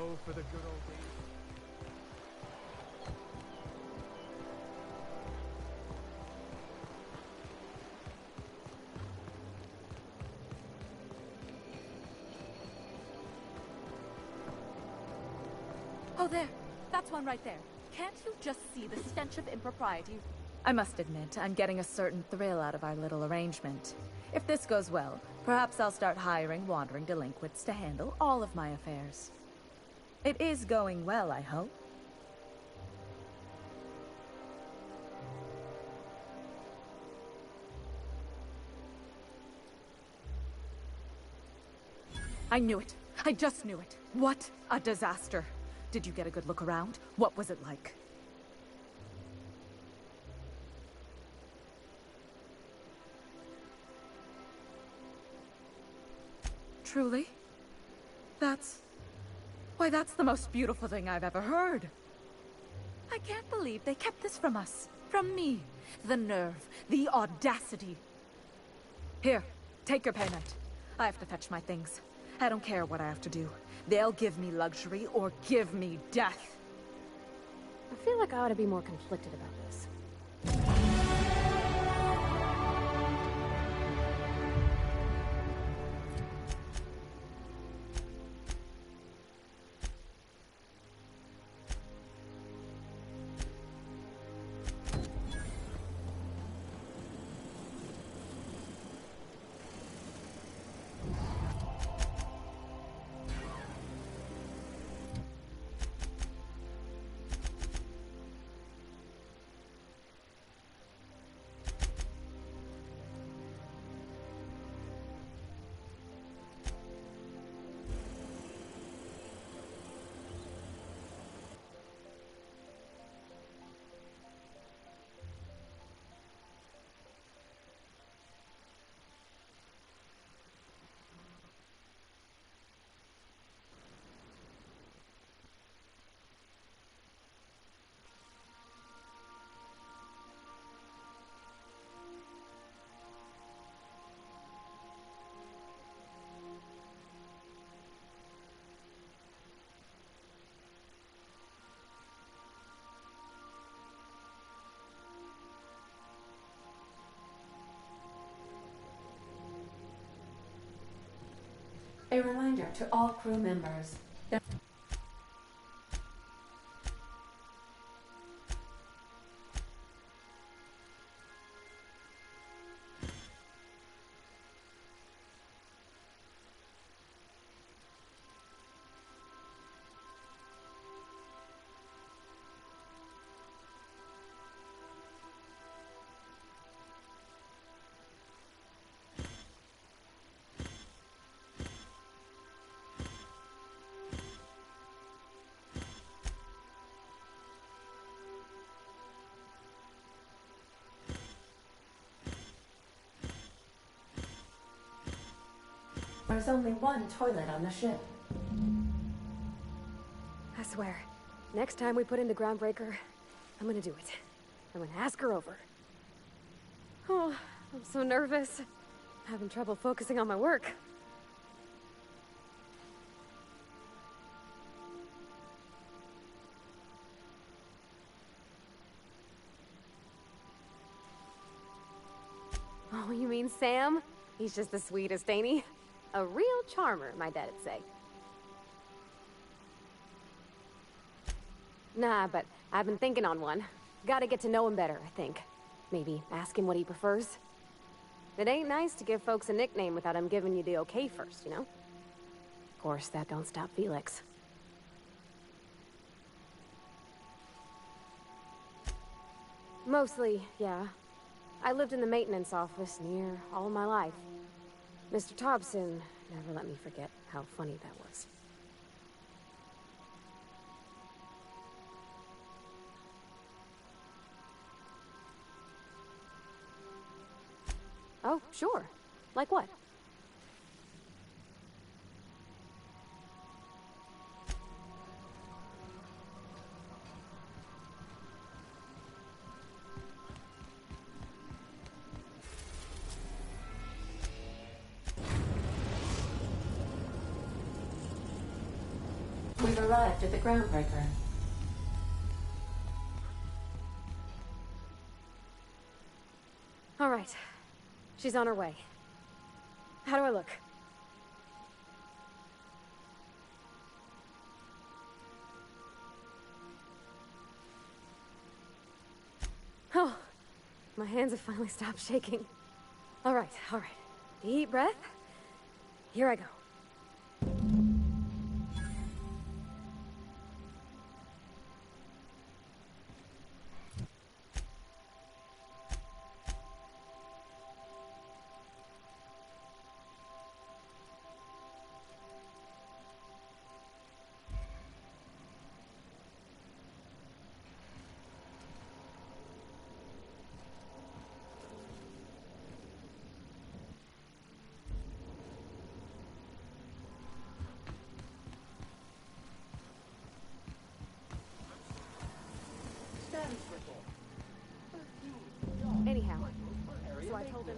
Oh, for the good old days. Oh, there. That's one right there. Can't you just see the stench of impropriety? I must admit, I'm getting a certain thrill out of our little arrangement. If this goes well, perhaps I'll start hiring wandering delinquents to handle all of my affairs. It is going well, I hope. I knew it. I just knew it. What a disaster. Did you get a good look around? What was it like? Truly? Why, that's the most beautiful thing I've ever heard. I can't believe they kept this from us. From me. The nerve. The audacity. Here, take your payment. I have to fetch my things. I don't care what I have to do. They'll give me luxury or give me death. I feel like I ought to be more conflicted about this. A reminder to all crew members that there's only one toilet on the ship. I swear, next time we put into Groundbreaker, I'm gonna do it. I'm gonna ask her over. Oh, I'm so nervous. Having trouble focusing on my work. Oh, you mean Sam? He's just the sweetest, ain't he? A real charmer, my dad'd say. Nah, but I've been thinking on one. Gotta get to know him better, I think. Maybe ask him what he prefers. It ain't nice to give folks a nickname without him giving you the okay first, you know? Of course, that don't stop Felix. Mostly, yeah. I lived in the maintenance office near all my life. Mr. Thompson never let me forget how funny that was. Oh, sure. Like what? have arrived at the groundbreaker. All right. She's on her way. How do I look? Oh, my hands have finally stopped shaking. All right, all right. Deep breath. Here I go. Anyhow, so I told him...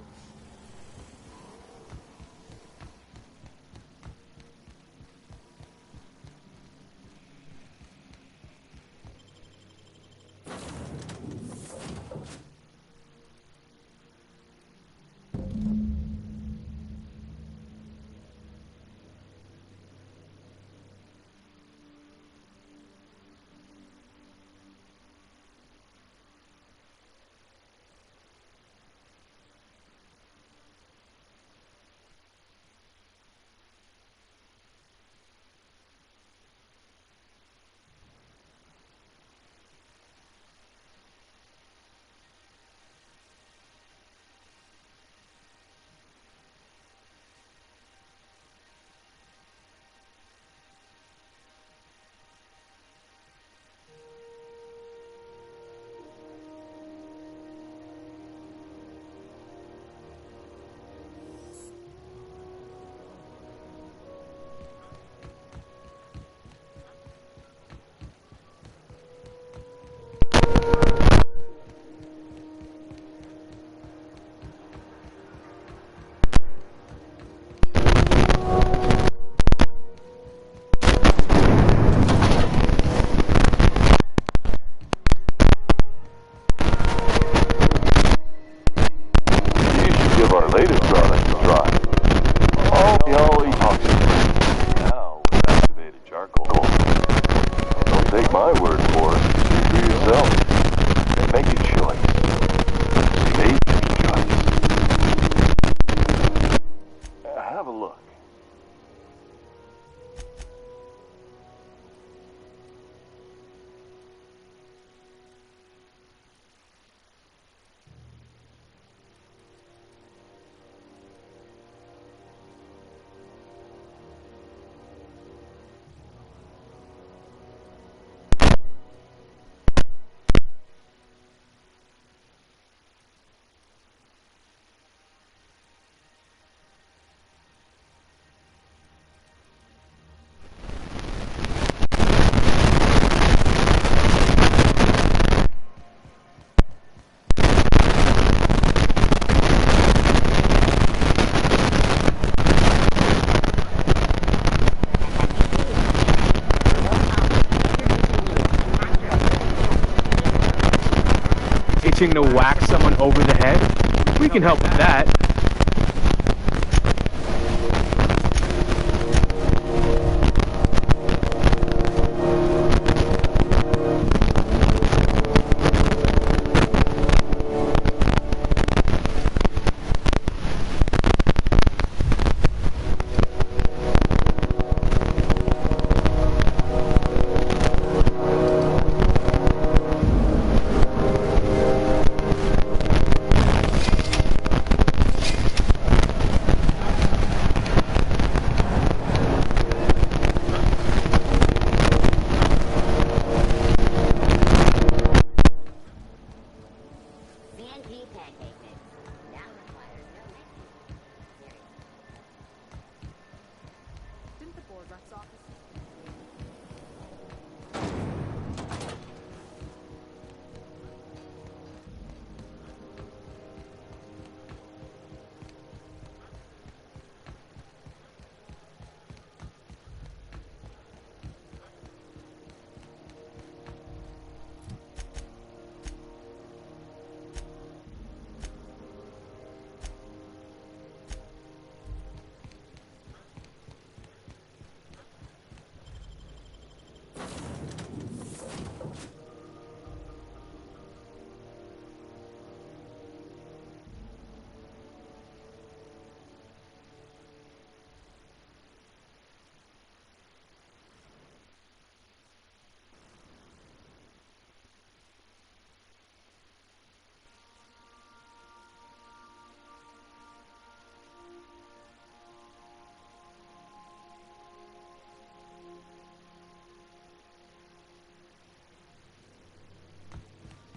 Itching to whack someone over the head? We can help with that.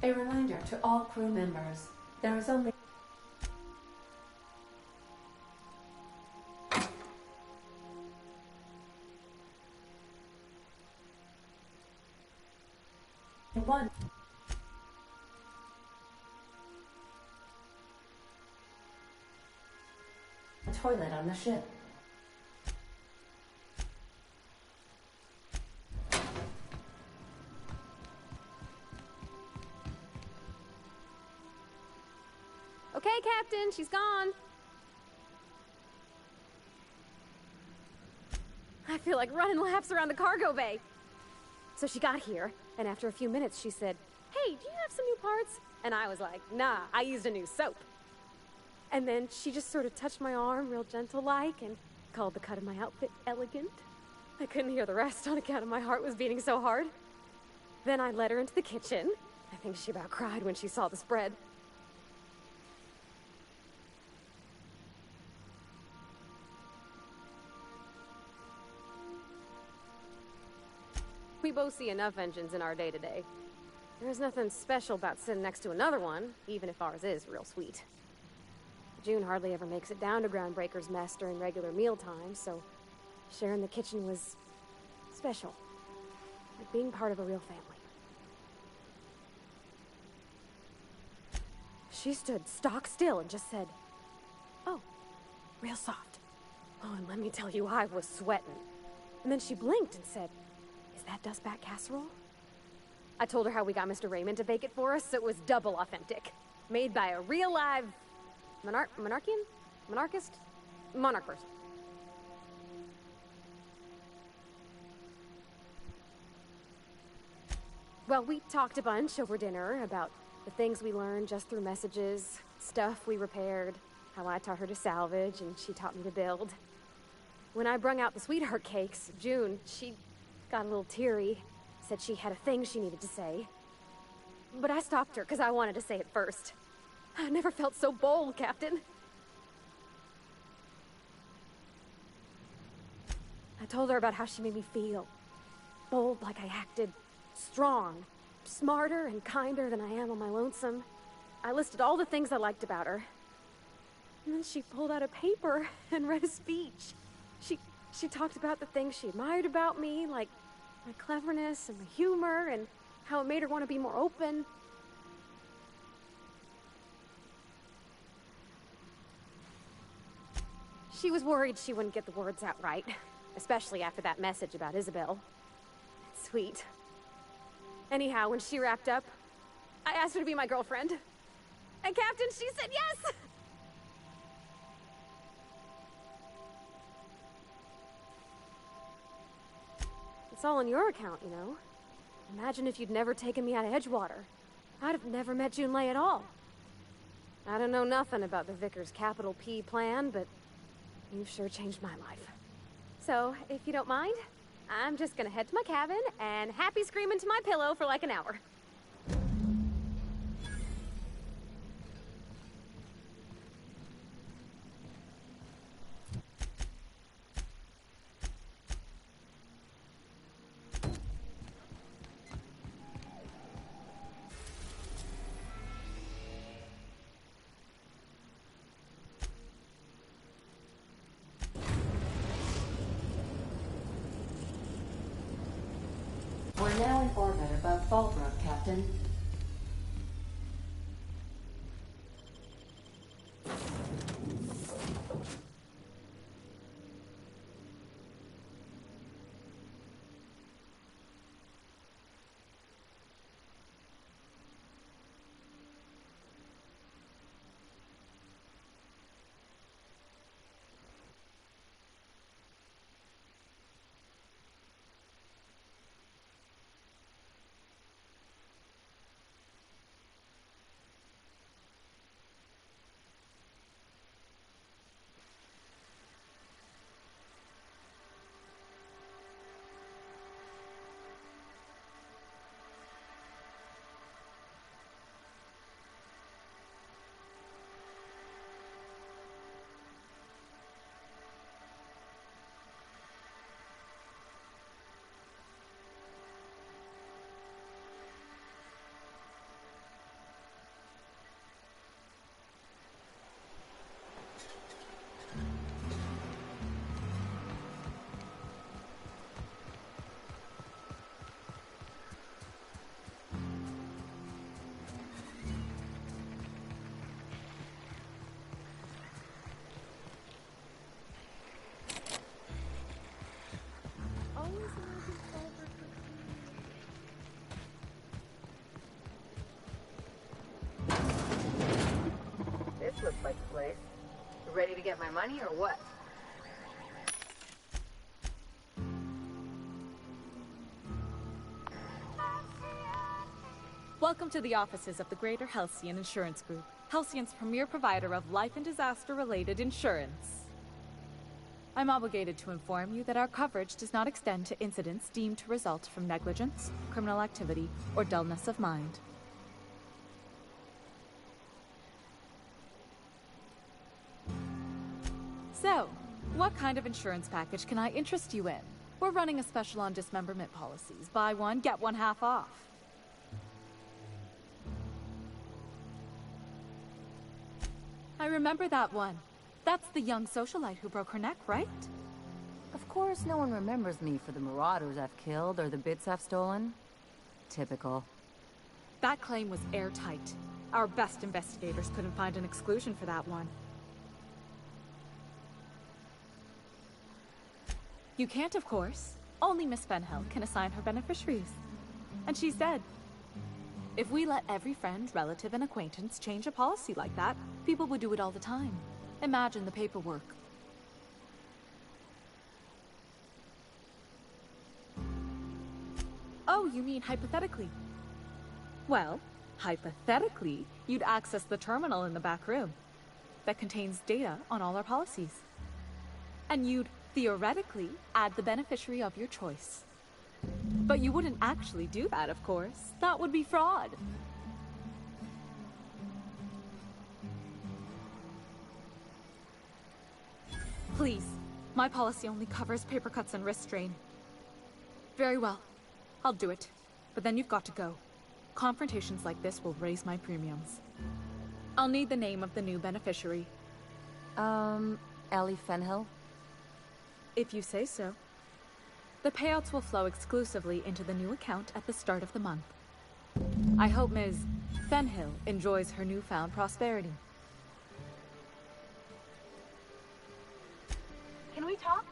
A reminder to all crew members, there is only one toilet on the ship. Okay, Captain, she's gone. I feel like running laps around the cargo bay. So she got here, and after a few minutes she said, "Hey, do you have some new parts?" And I was like, "Nah, I used a new soap." And then she just sort of touched my arm real gentle-like and called the cut of my outfit elegant. I couldn't hear the rest on account of my heart was beating so hard. Then I led her into the kitchen. I think she about cried when she saw the spread. We both see enough engines in our day-to-day. There's nothing special about sitting next to another one, even if ours is real sweet. June hardly ever makes it down to Groundbreaker's mess during regular meal times, so sharing the kitchen was special. Like being part of a real family. She stood stock still and just said, "Oh, real soft." Oh, and let me tell you, I was sweating. And then she blinked and said, "Is that dustback casserole?" I told her how we got Mr. Raymond to bake it for us, so it was double authentic. Made by a real live monarch person. Well, we talked a bunch over dinner about the things we learned just through messages, stuff we repaired, how I taught her to salvage and she taught me to build. When I brung out the sweetheart cakes, June, she got a little teary, said she had a thing she needed to say. But I stopped her because I wanted to say it first. I never felt so bold, Captain. I told her about how she made me feel. Bold like I acted. Strong. Smarter and kinder than I am on my lonesome. I listed all the things I liked about her. And then she pulled out a paper and read a speech. She talked about the things she admired about me, like my cleverness and my humor, and how it made her want to be more open. She was worried she wouldn't get the words out right, especially after that message about Isabel. Sweet. Anyhow, when she wrapped up, I asked her to be my girlfriend. And Captain, she said yes! It's all on your account, you know. Imagine if you'd never taken me out of Edgewater. I'd have never met Junlei at all. I don't know nothing about the Vicar's capital P plan, but you've sure changed my life. So, if you don't mind, I'm just gonna head to my cabin and happy scream into my pillow for like an hour. We're now in orbit above Fallbrook, Captain. like the place. You ready to get my money or what? Welcome to the offices of the Greater Halcyon Insurance Group, Halcyon's premier provider of life and disaster-related insurance. I'm obligated to inform you that our coverage does not extend to incidents deemed to result from negligence, criminal activity, or dullness of mind. So, what kind of insurance package can I interest you in? We're running a special on dismemberment policies. Buy one, get one half off. I remember that one. That's the young socialite who broke her neck, right? Of course no one remembers me for the marauders I've killed or the bits I've stolen. Typical. That claim was airtight. Our best investigators couldn't find an exclusion for that one. You can't, of course. Only Miss Fenhill can assign her beneficiaries. And she's dead. If we let every friend, relative, and acquaintance change a policy like that, people would do it all the time. Imagine the paperwork. Oh, you mean hypothetically? Well, hypothetically, you'd access the terminal in the back room that contains data on all our policies. And you'd theoretically add the beneficiary of your choice. But you wouldn't actually do that, of course. That would be fraud. Please, my policy only covers paper cuts and wrist strain. Very well, I'll do it. But then you've got to go. Confrontations like this will raise my premiums. I'll need the name of the new beneficiary. Ellie Fenhill? If you say so. The payouts will flow exclusively into the new account at the start of the month. I hope Ms. Fenhill enjoys her newfound prosperity. Can we talk?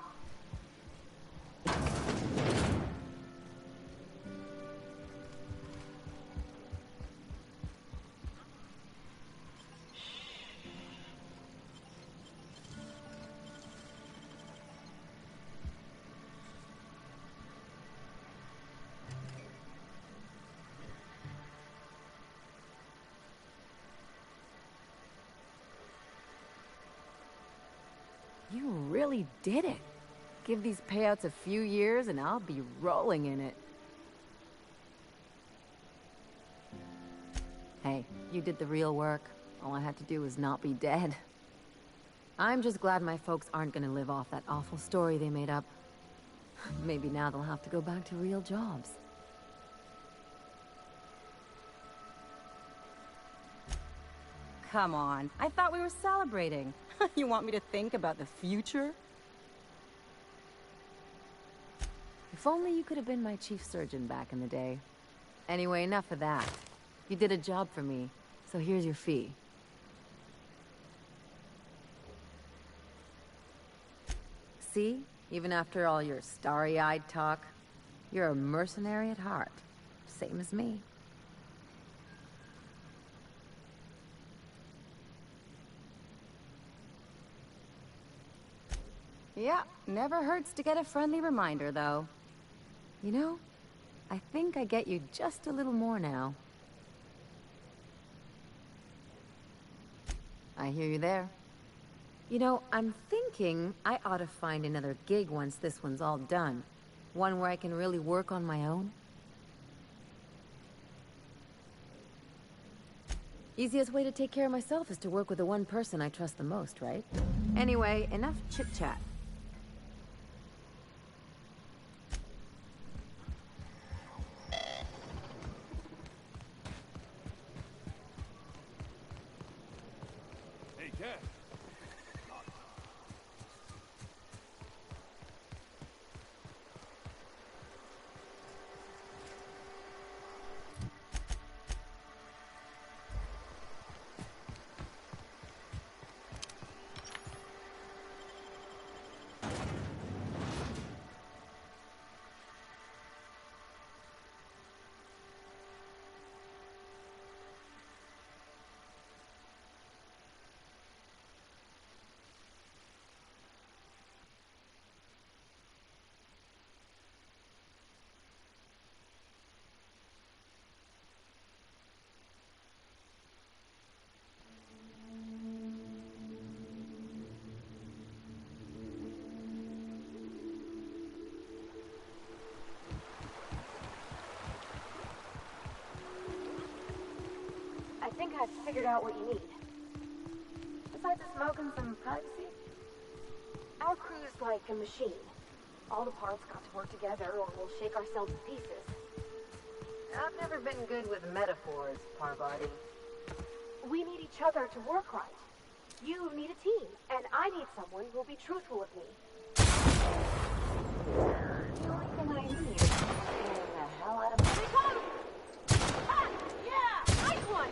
You really did it. Give these payouts a few years and I'll be rolling in it. Hey, you did the real work. All I had to do was not be dead. I'm just glad my folks aren't gonna live off that awful story they made up. Maybe now they'll have to go back to real jobs. Come on, I thought we were celebrating. You want me to think about the future? If only you could have been my chief surgeon back in the day. Anyway, enough of that. You did a job for me, so here's your fee. See? Even after all your starry-eyed talk, you're a mercenary at heart. Same as me. Yeah, never hurts to get a friendly reminder, though. You know, I think I get you just a little more now. I hear you there. You know, I'm thinking I ought to find another gig once this one's all done. One where I can really work on my own. Easiest way to take care of myself is to work with the one person I trust the most, right? Anyway, enough chit-chat. Hey, Cat. think I've figured out what you need. Besides the smoke and some privacy, our crew's like a machine. All the parts got to work together or we'll shake ourselves to pieces. I've never been good with metaphors, Parvati. We need each other to work right. You need a team, and I need someone who'll be truthful with me. The only thing I need is scaring the hell out of me. Ha! Yeah! Nice one!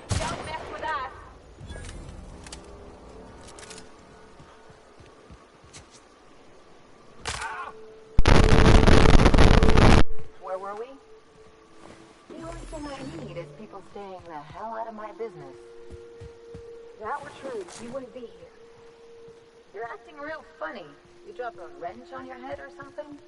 Don't mess with us! Where were we? The only thing I need is people staying the hell out of my business. If that were true, you wouldn't be here. You're acting real funny. You drop a wrench on your head or something?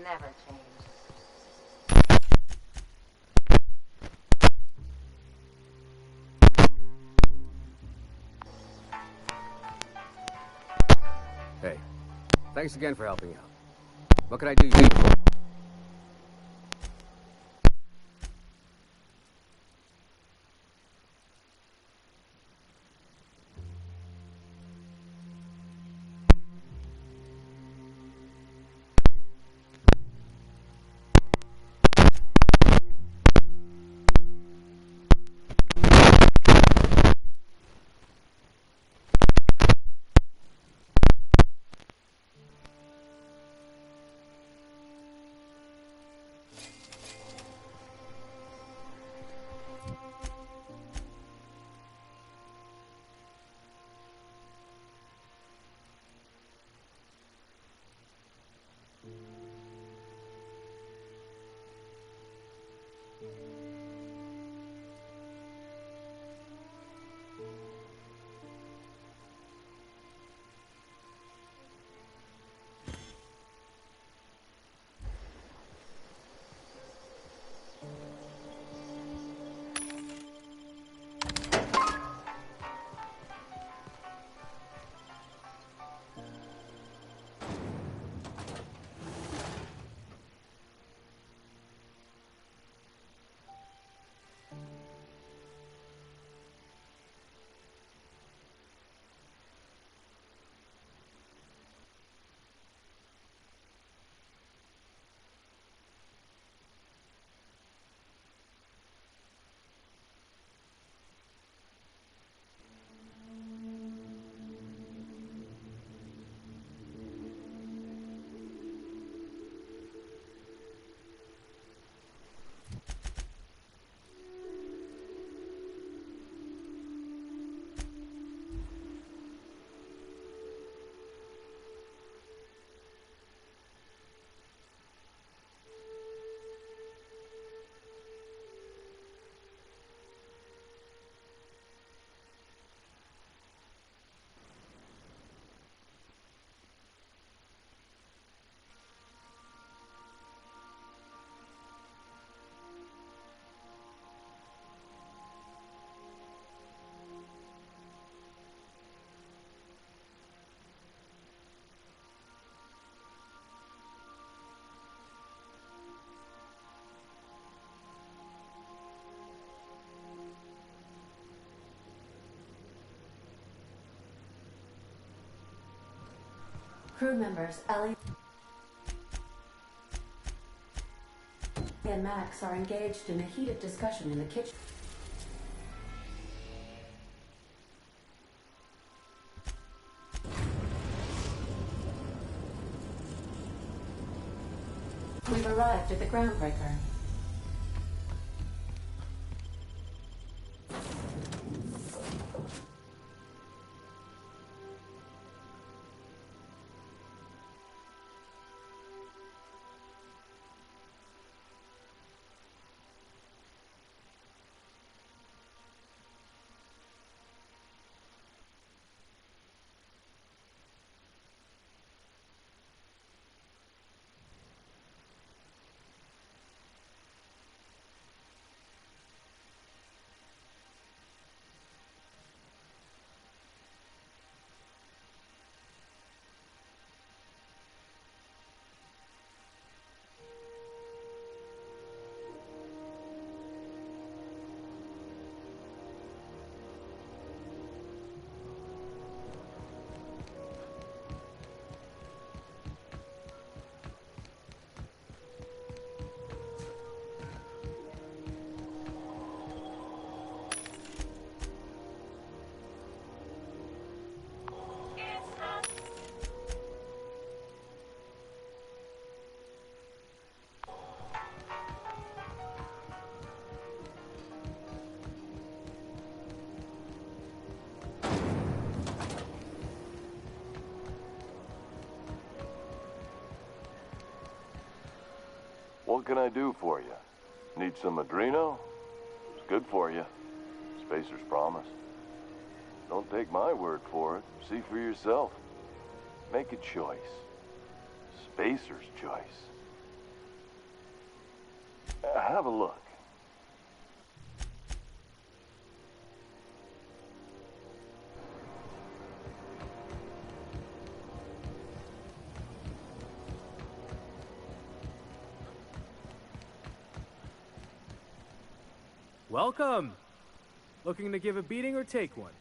Never change. Hey, thanks again for helping out. What can I do you for? Crew members Ellie and Max are engaged in a heated discussion in the kitchen. We've arrived at the groundbreaker. What can I do for you? Need some Adreno? It's good for you. Spacer's promise. Don't take my word for it. See for yourself. Make a choice. Spacer's choice. Have a look. Welcome! Looking to give a beating or take one?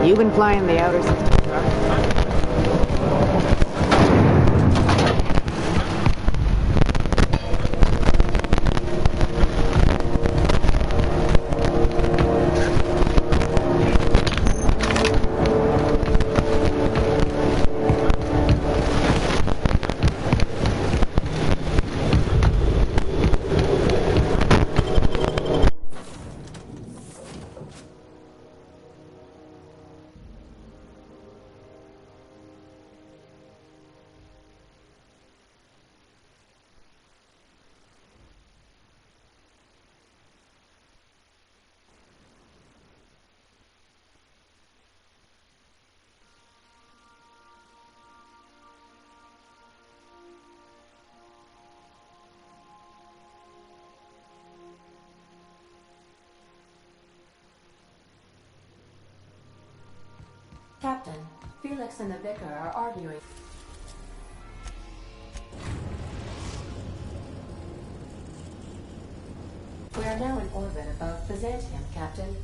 You've been flying the outer... Captain, Felix and the Vicar are arguing. We are now in orbit above Byzantium, Captain.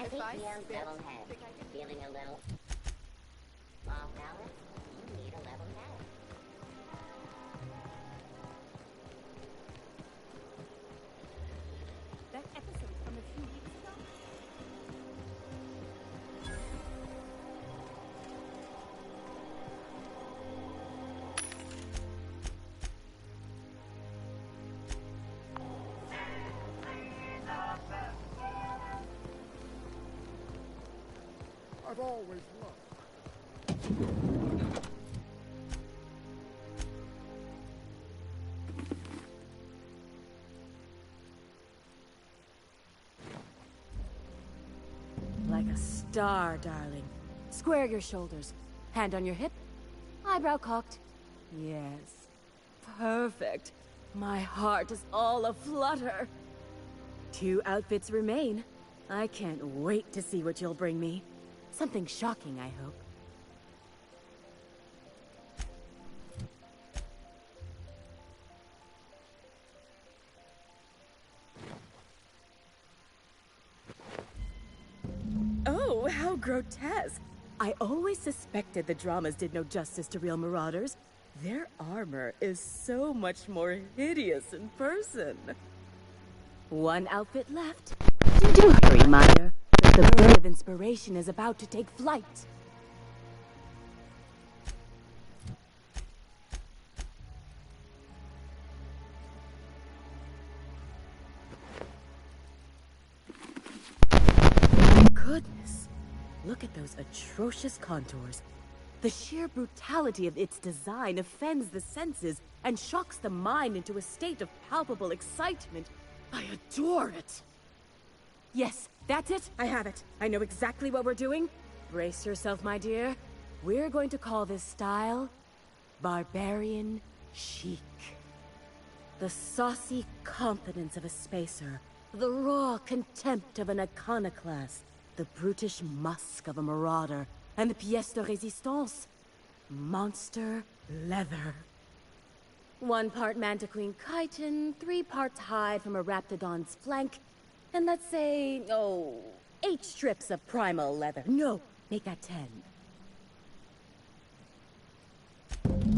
advice? Level head. Feeling a little off balance? You need a level head. That episode from a few weeks ago? I've always loved. Like a star, darling. Square your shoulders. Hand on your hip. Eyebrow cocked. Yes. Perfect. My heart is all aflutter. 2 outfits remain. I can't wait to see what you'll bring me. Something shocking, I hope. Oh, how grotesque! I always suspected the dramas did no justice to real marauders. Their armor is so much more hideous in person. 1 outfit left. Do hurry, Maya. The bird of inspiration is about to take flight. Goodness. Look at those atrocious contours. The sheer brutality of its design offends the senses and shocks the mind into a state of palpable excitement. I adore it. Yes, that's it. I have it. I know exactly what we're doing. Brace yourself, my dear. We're going to call this style Barbarian Chic. The saucy confidence of a spacer. The raw contempt of an iconoclast. The brutish musk of a marauder. And the pièce de résistance. Monster leather. 1 part mantiquine chitin, 3 parts hide from a raptidon's flank, and let's say, 8 strips of primal leather. No, make that 10.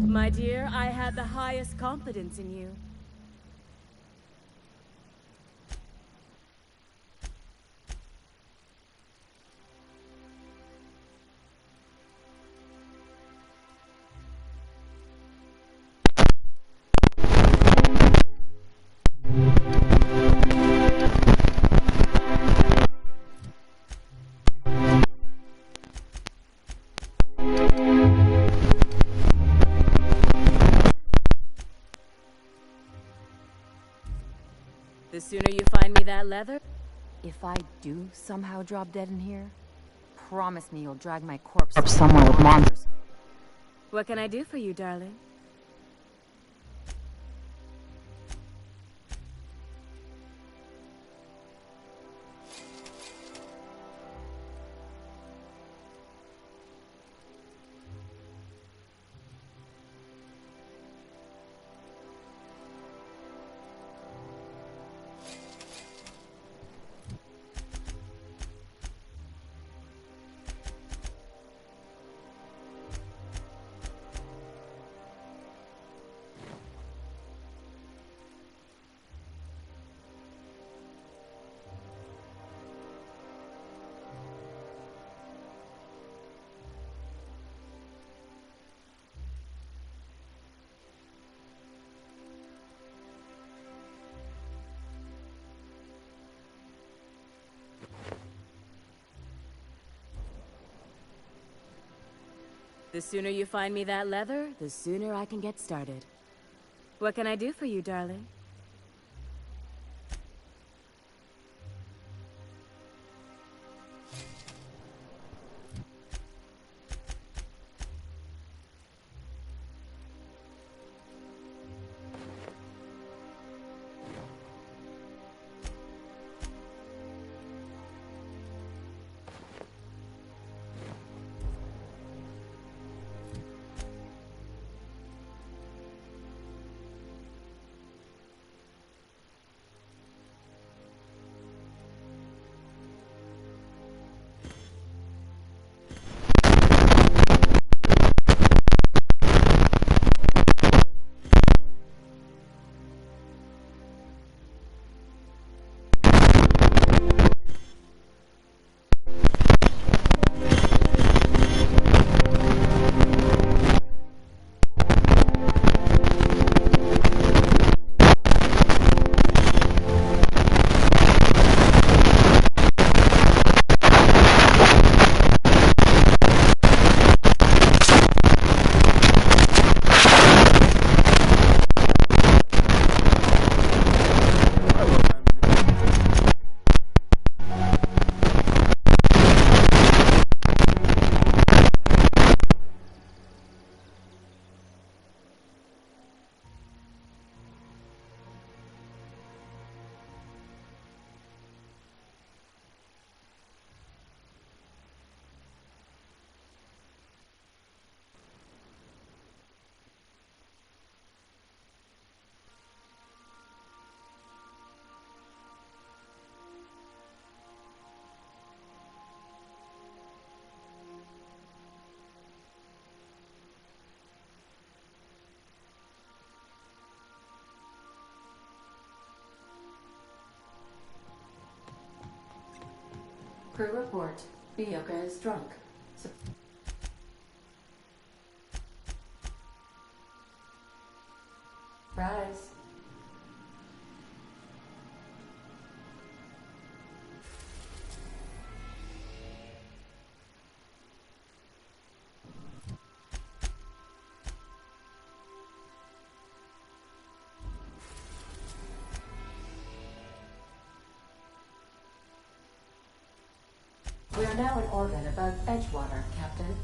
My dear, I had the highest confidence in you. The sooner you find me that leather... If I do somehow drop dead in here, promise me you'll drag my corpse up somewhere with monsters. What can I do for you, darling? The sooner you find me that leather, the sooner I can get started. What can I do for you, darling? Per report, Bioka is drunk. Surprise. We are now in orbit above Edgewater, Captain.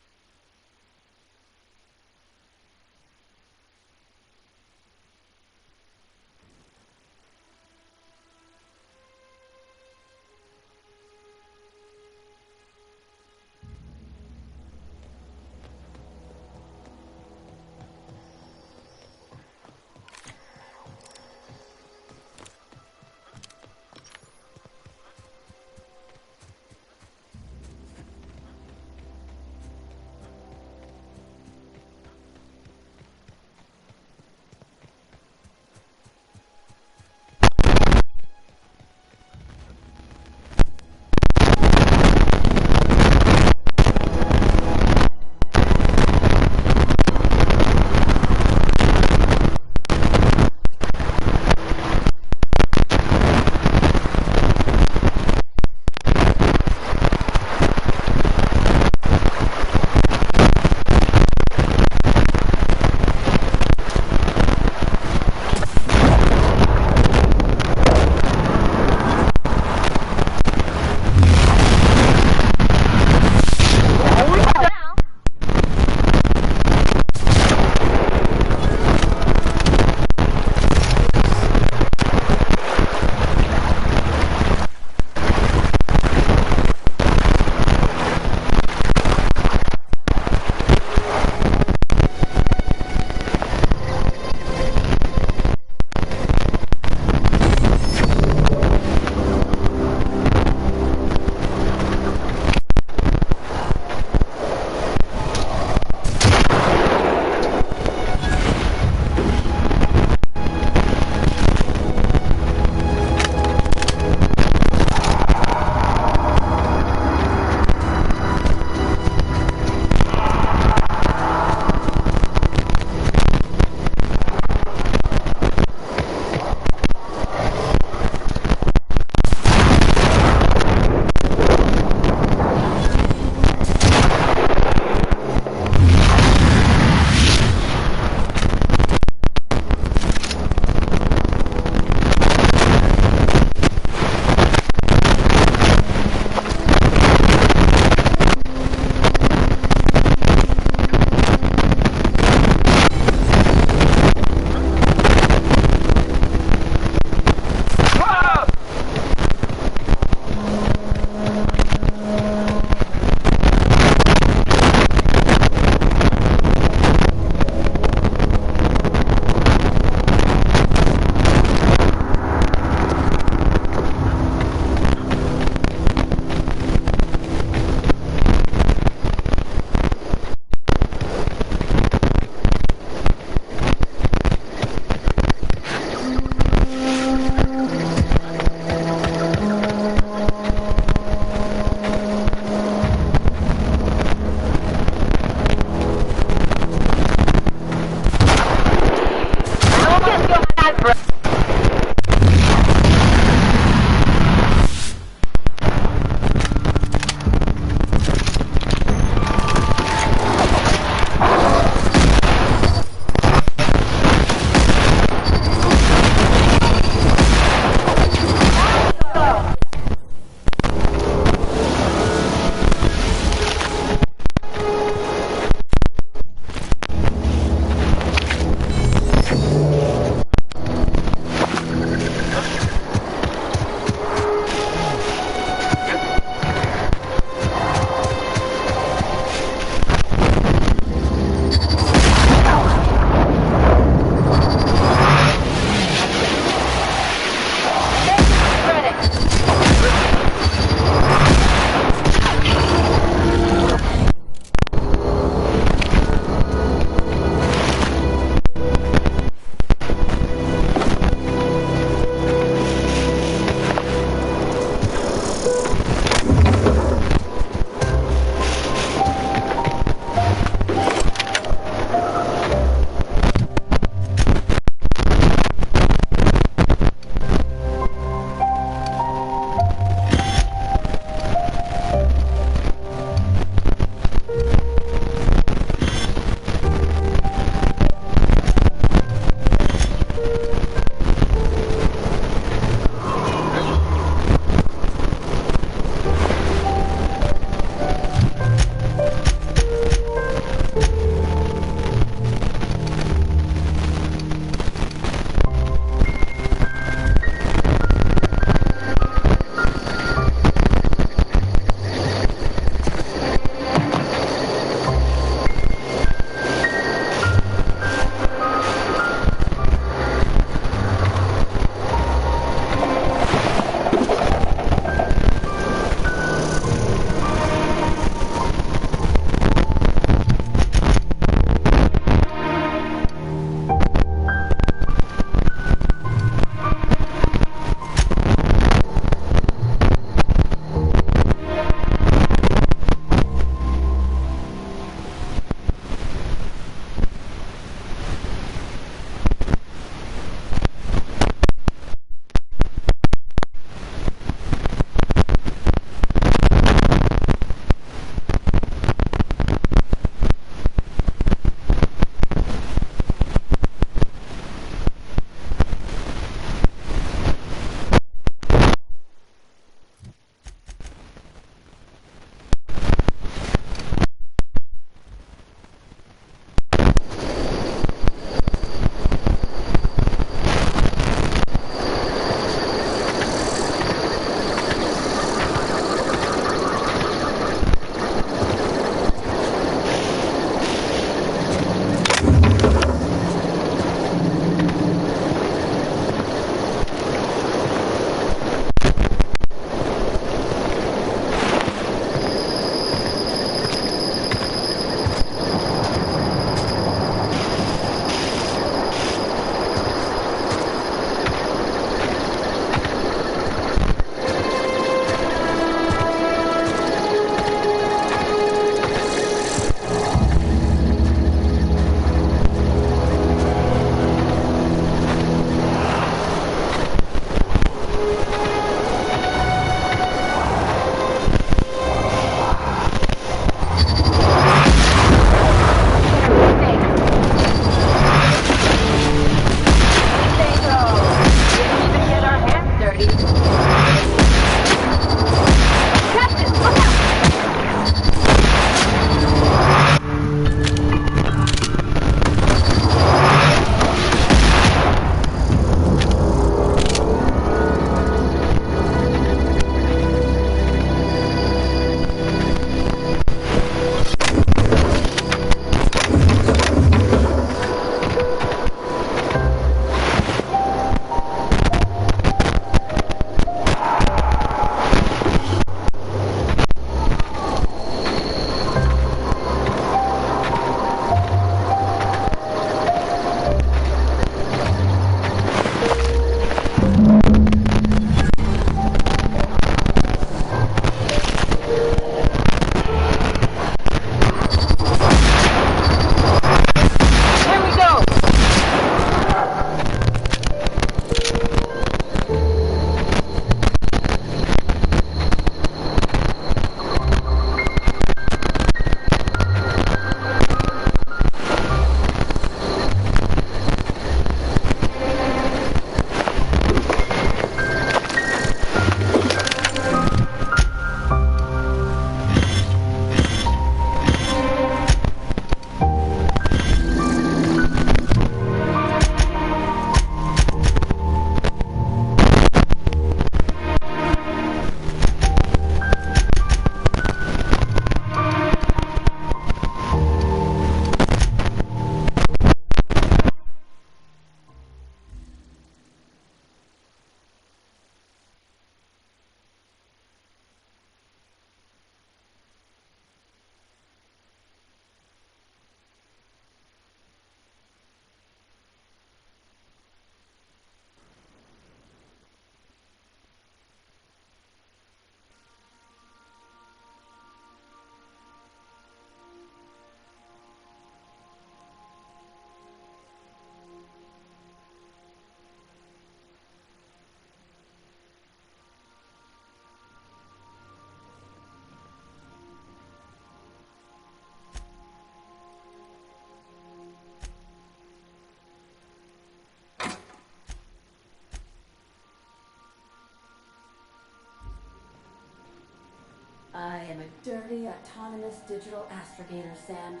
I am a dirty, autonomous digital astrogator, Sam.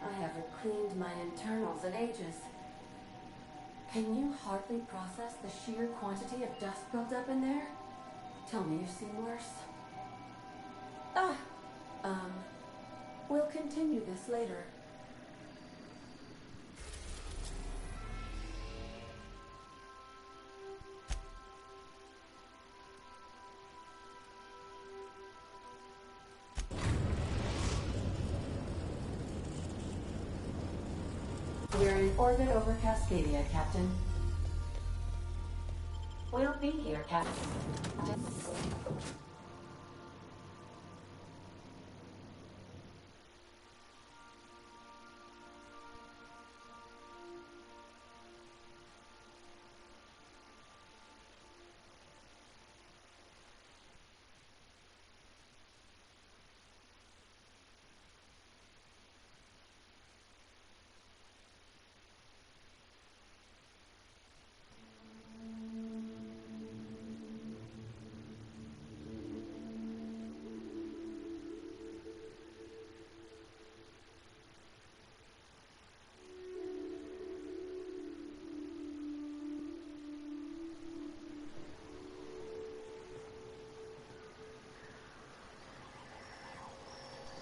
I haven't cleaned my internals in ages. Can you hardly process the sheer quantity of dust built up in there? Tell me you've seen worse. We'll continue this later. We're in orbit over Cascadia, Captain. We'll be here, Captain.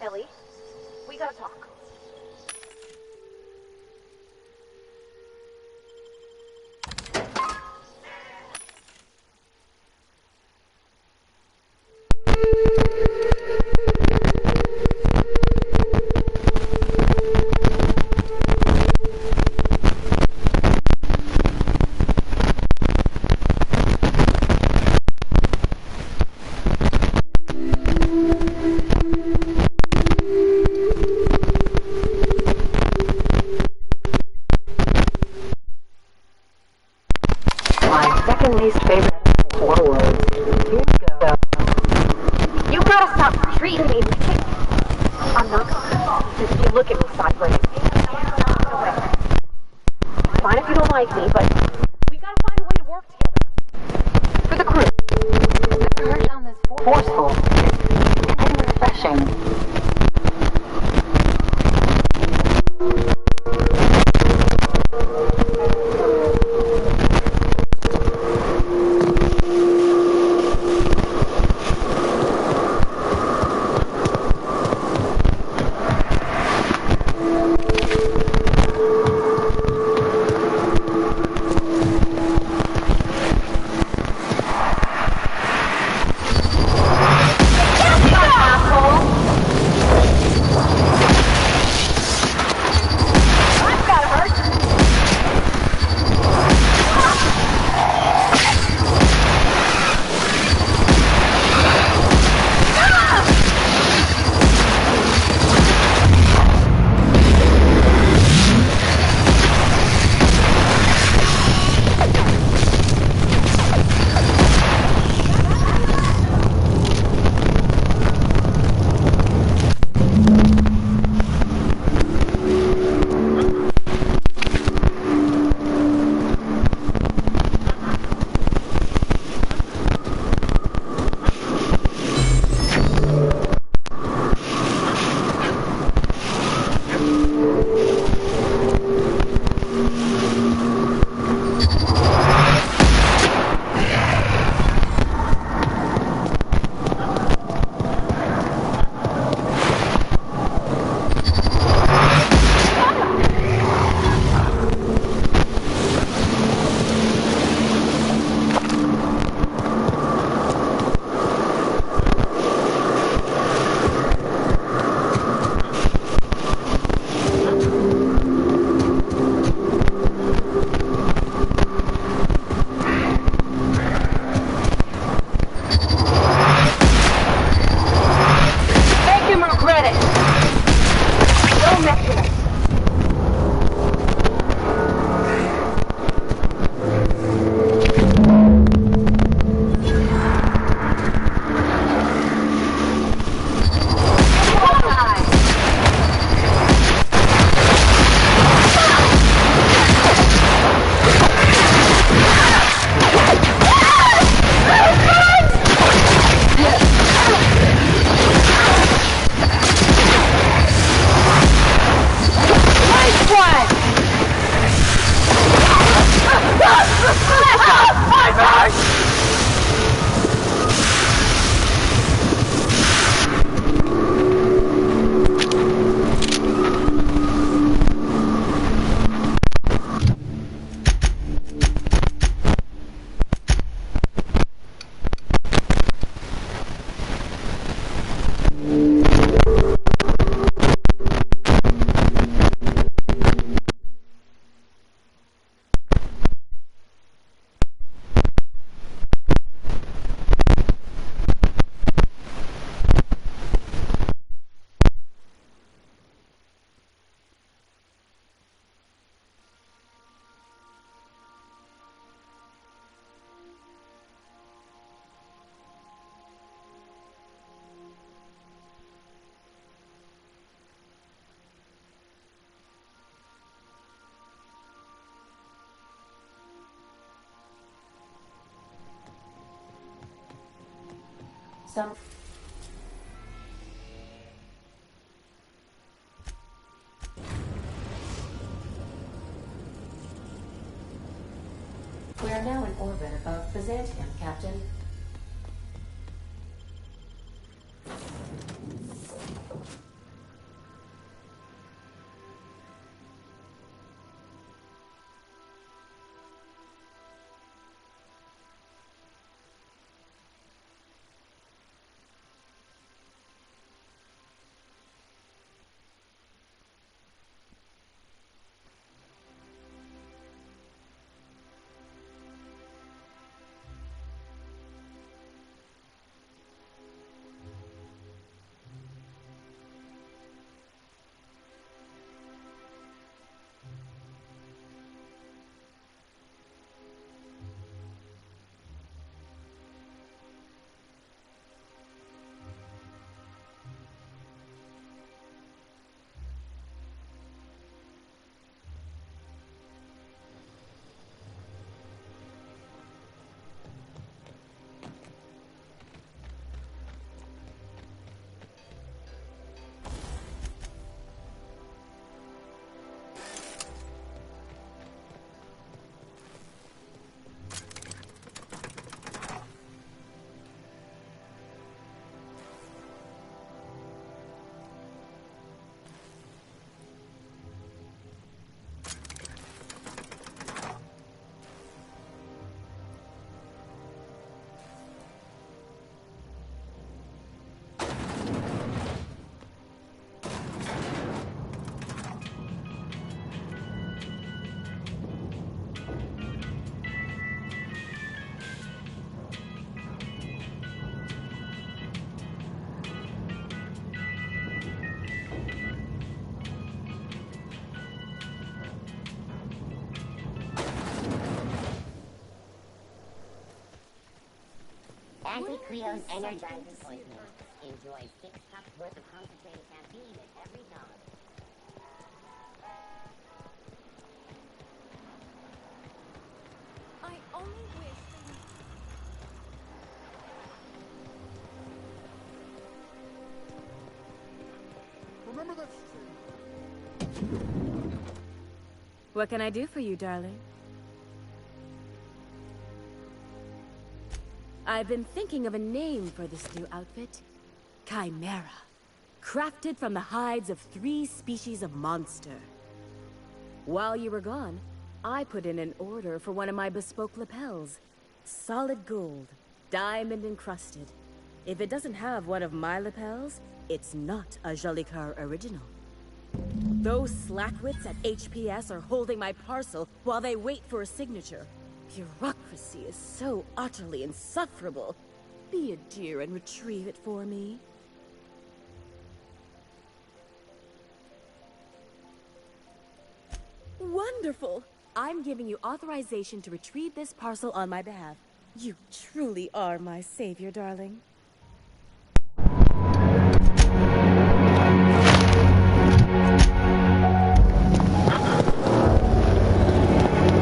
Ellie, we gotta talk. Least favorite 4 words. Here we go. You gotta stop treating me. I'm not gonna if you look at me sideways. Fine if you don't like me, but we gotta find a way to work together. For the crew. The current sound is forceful and refreshing. some... We are now in orbit above Byzantium, Captain. Anti-Creon energizing ointment. Enjoy 6 cups worth of concentrated caffeine at every dose. I only wish Remember that What can I do for you, darling? I've been thinking of a name for this new outfit. Chimera. Crafted from the hides of 3 species of monster. While you were gone, I put in an order for one of my bespoke lapels. Solid gold, diamond encrusted. If it doesn't have one of my lapels, it's not a Jolicoeur original. Those slackwits at HPS are holding my parcel while they wait for a signature. Bureaucracy is so utterly insufferable. Be a dear and retrieve it for me. Wonderful! I'm giving you authorization to retrieve this parcel on my behalf. You truly are my savior, darling.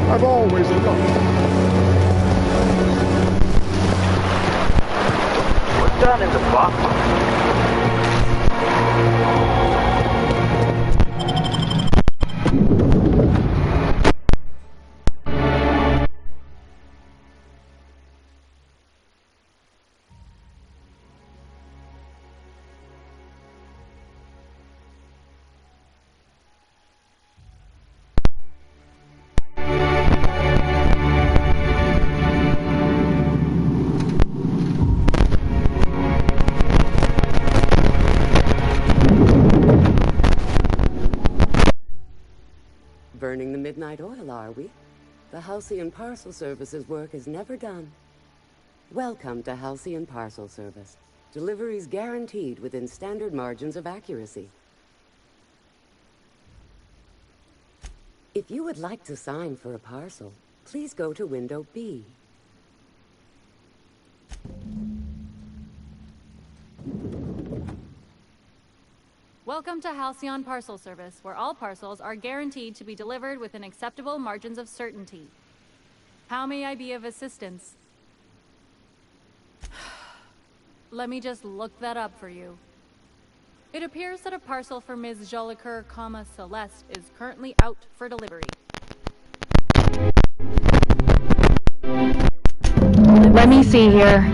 I've always loved you. What's done in the box? Burning the midnight oil, are we? The Halcyon Parcel Service's work is never done. Welcome to Halcyon Parcel Service. Deliveries guaranteed within standard margins of accuracy. If you would like to sign for a parcel, please go to window B. Welcome to Halcyon Parcel Service, where all parcels are guaranteed to be delivered within acceptable margins of certainty. How may I be of assistance? Let me just look that up for you. It appears that a parcel for Ms. Jolicoeur, Celeste is currently out for delivery. Let me see here.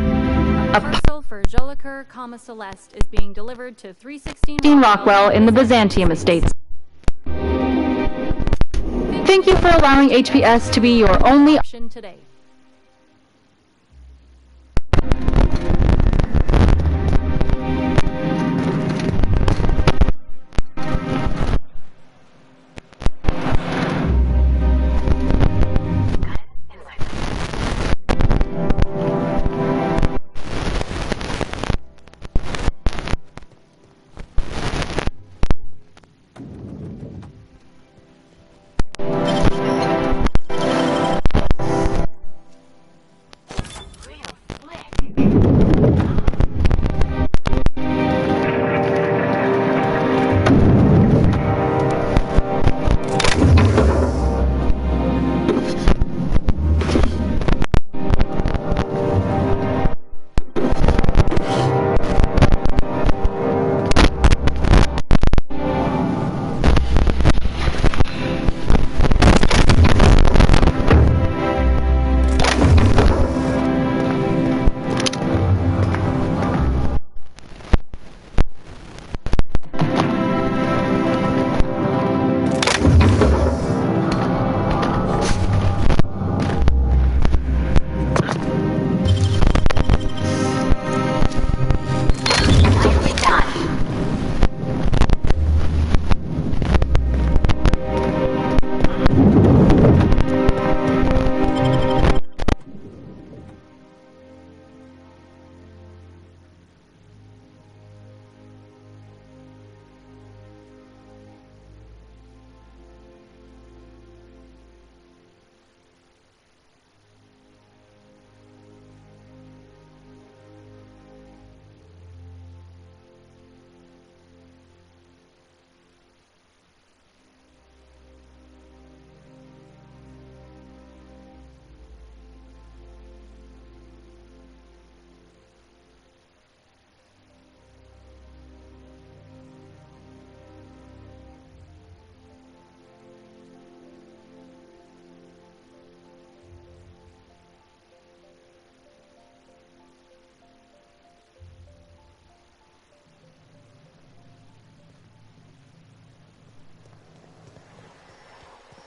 A parcel for Jolicoeur, Celeste is being delivered to 316 Rockwell in the Byzantium estates. Thank you for allowing HPS to be your only option today.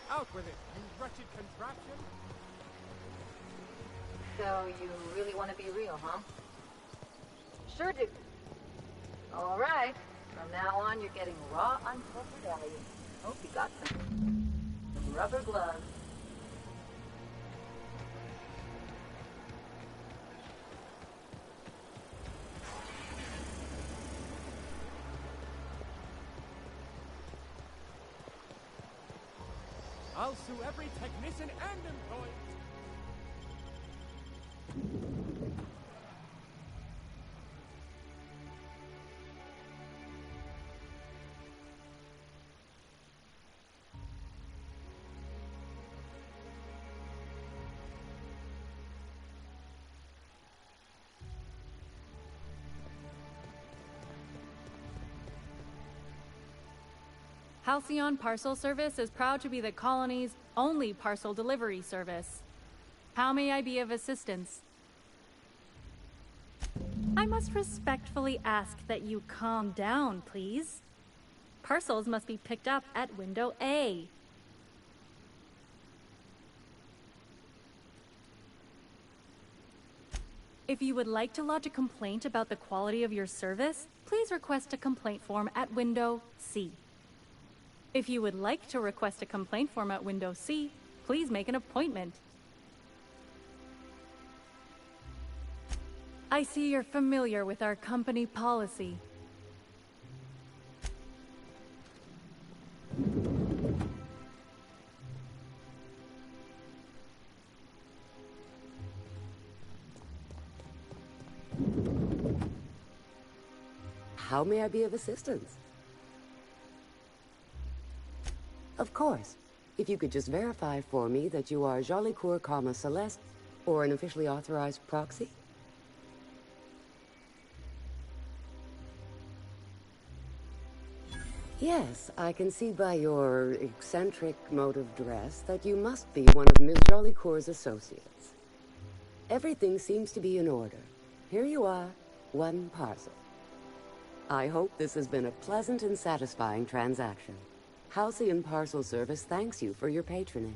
Out with it, you wretched contraption! So you really want to be real, huh? Sure do. All right. From now on, you're getting raw, unfiltered value. Hope you got some rubber gloves. I'll sue every technician and employee! Halcyon Parcel Service is proud to be the colony's only parcel delivery service. How may I be of assistance? I must respectfully ask that you calm down, please. Parcels must be picked up at window A. If you would like to lodge a complaint about the quality of your service, please request a complaint form at window C. If you would like to request a complaint form at window C, please make an appointment. I see you're familiar with our company policy. How may I be of assistance? Of course. If you could just verify for me that you are Jolicoeur, Celeste, or an officially authorized proxy. Yes, I can see by your eccentric mode of dress that you must be one of Ms. Jolicoeur's associates. Everything seems to be in order. Here you are, one parcel. I hope this has been a pleasant and satisfying transaction. Halcyon Parcel Service thanks you for your patronage.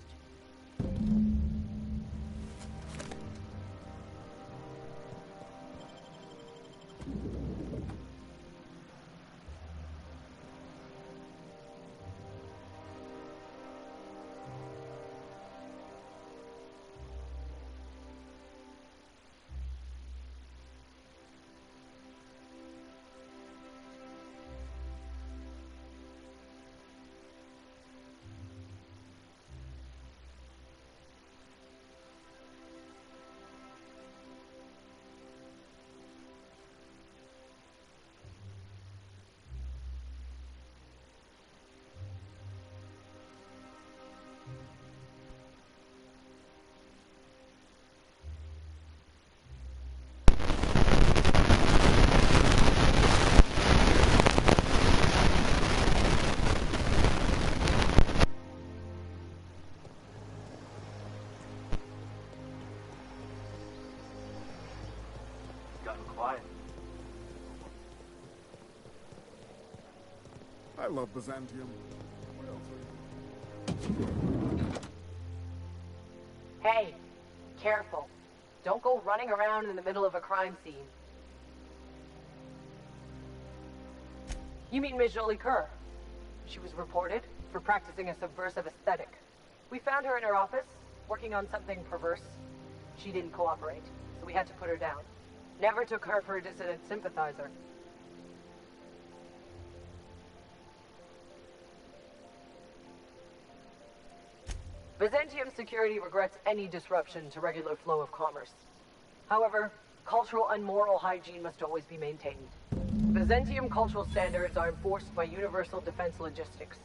I love Byzantium. What else Hey, careful. Don't go running around in the middle of a crime scene. You mean Ms. Jolicoeur? She was reported for practicing a subversive aesthetic. We found her in her office, working on something perverse. She didn't cooperate, so we had to put her down. Never took her for a dissident sympathizer. Byzantium security regrets any disruption to regular flow of commerce. However, cultural and moral hygiene must always be maintained. Byzantium cultural standards are enforced by Universal Defense Logistics.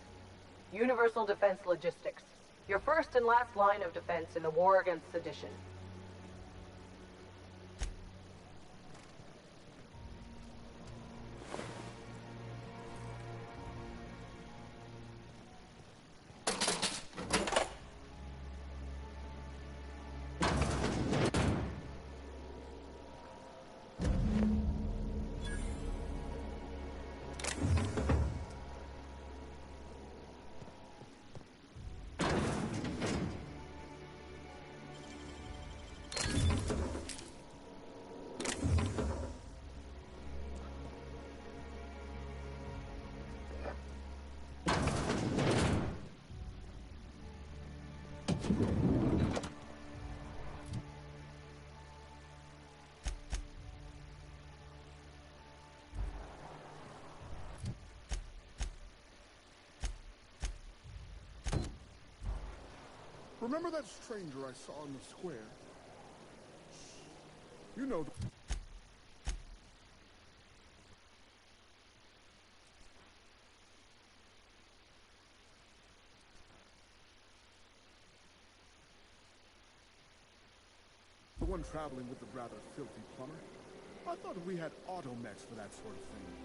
Universal Defense Logistics, your first and last line of defense in the war against sedition. Remember that stranger I saw in the square? You know the one traveling with the rather filthy plumber? I thought we had automechs for that sort of thing.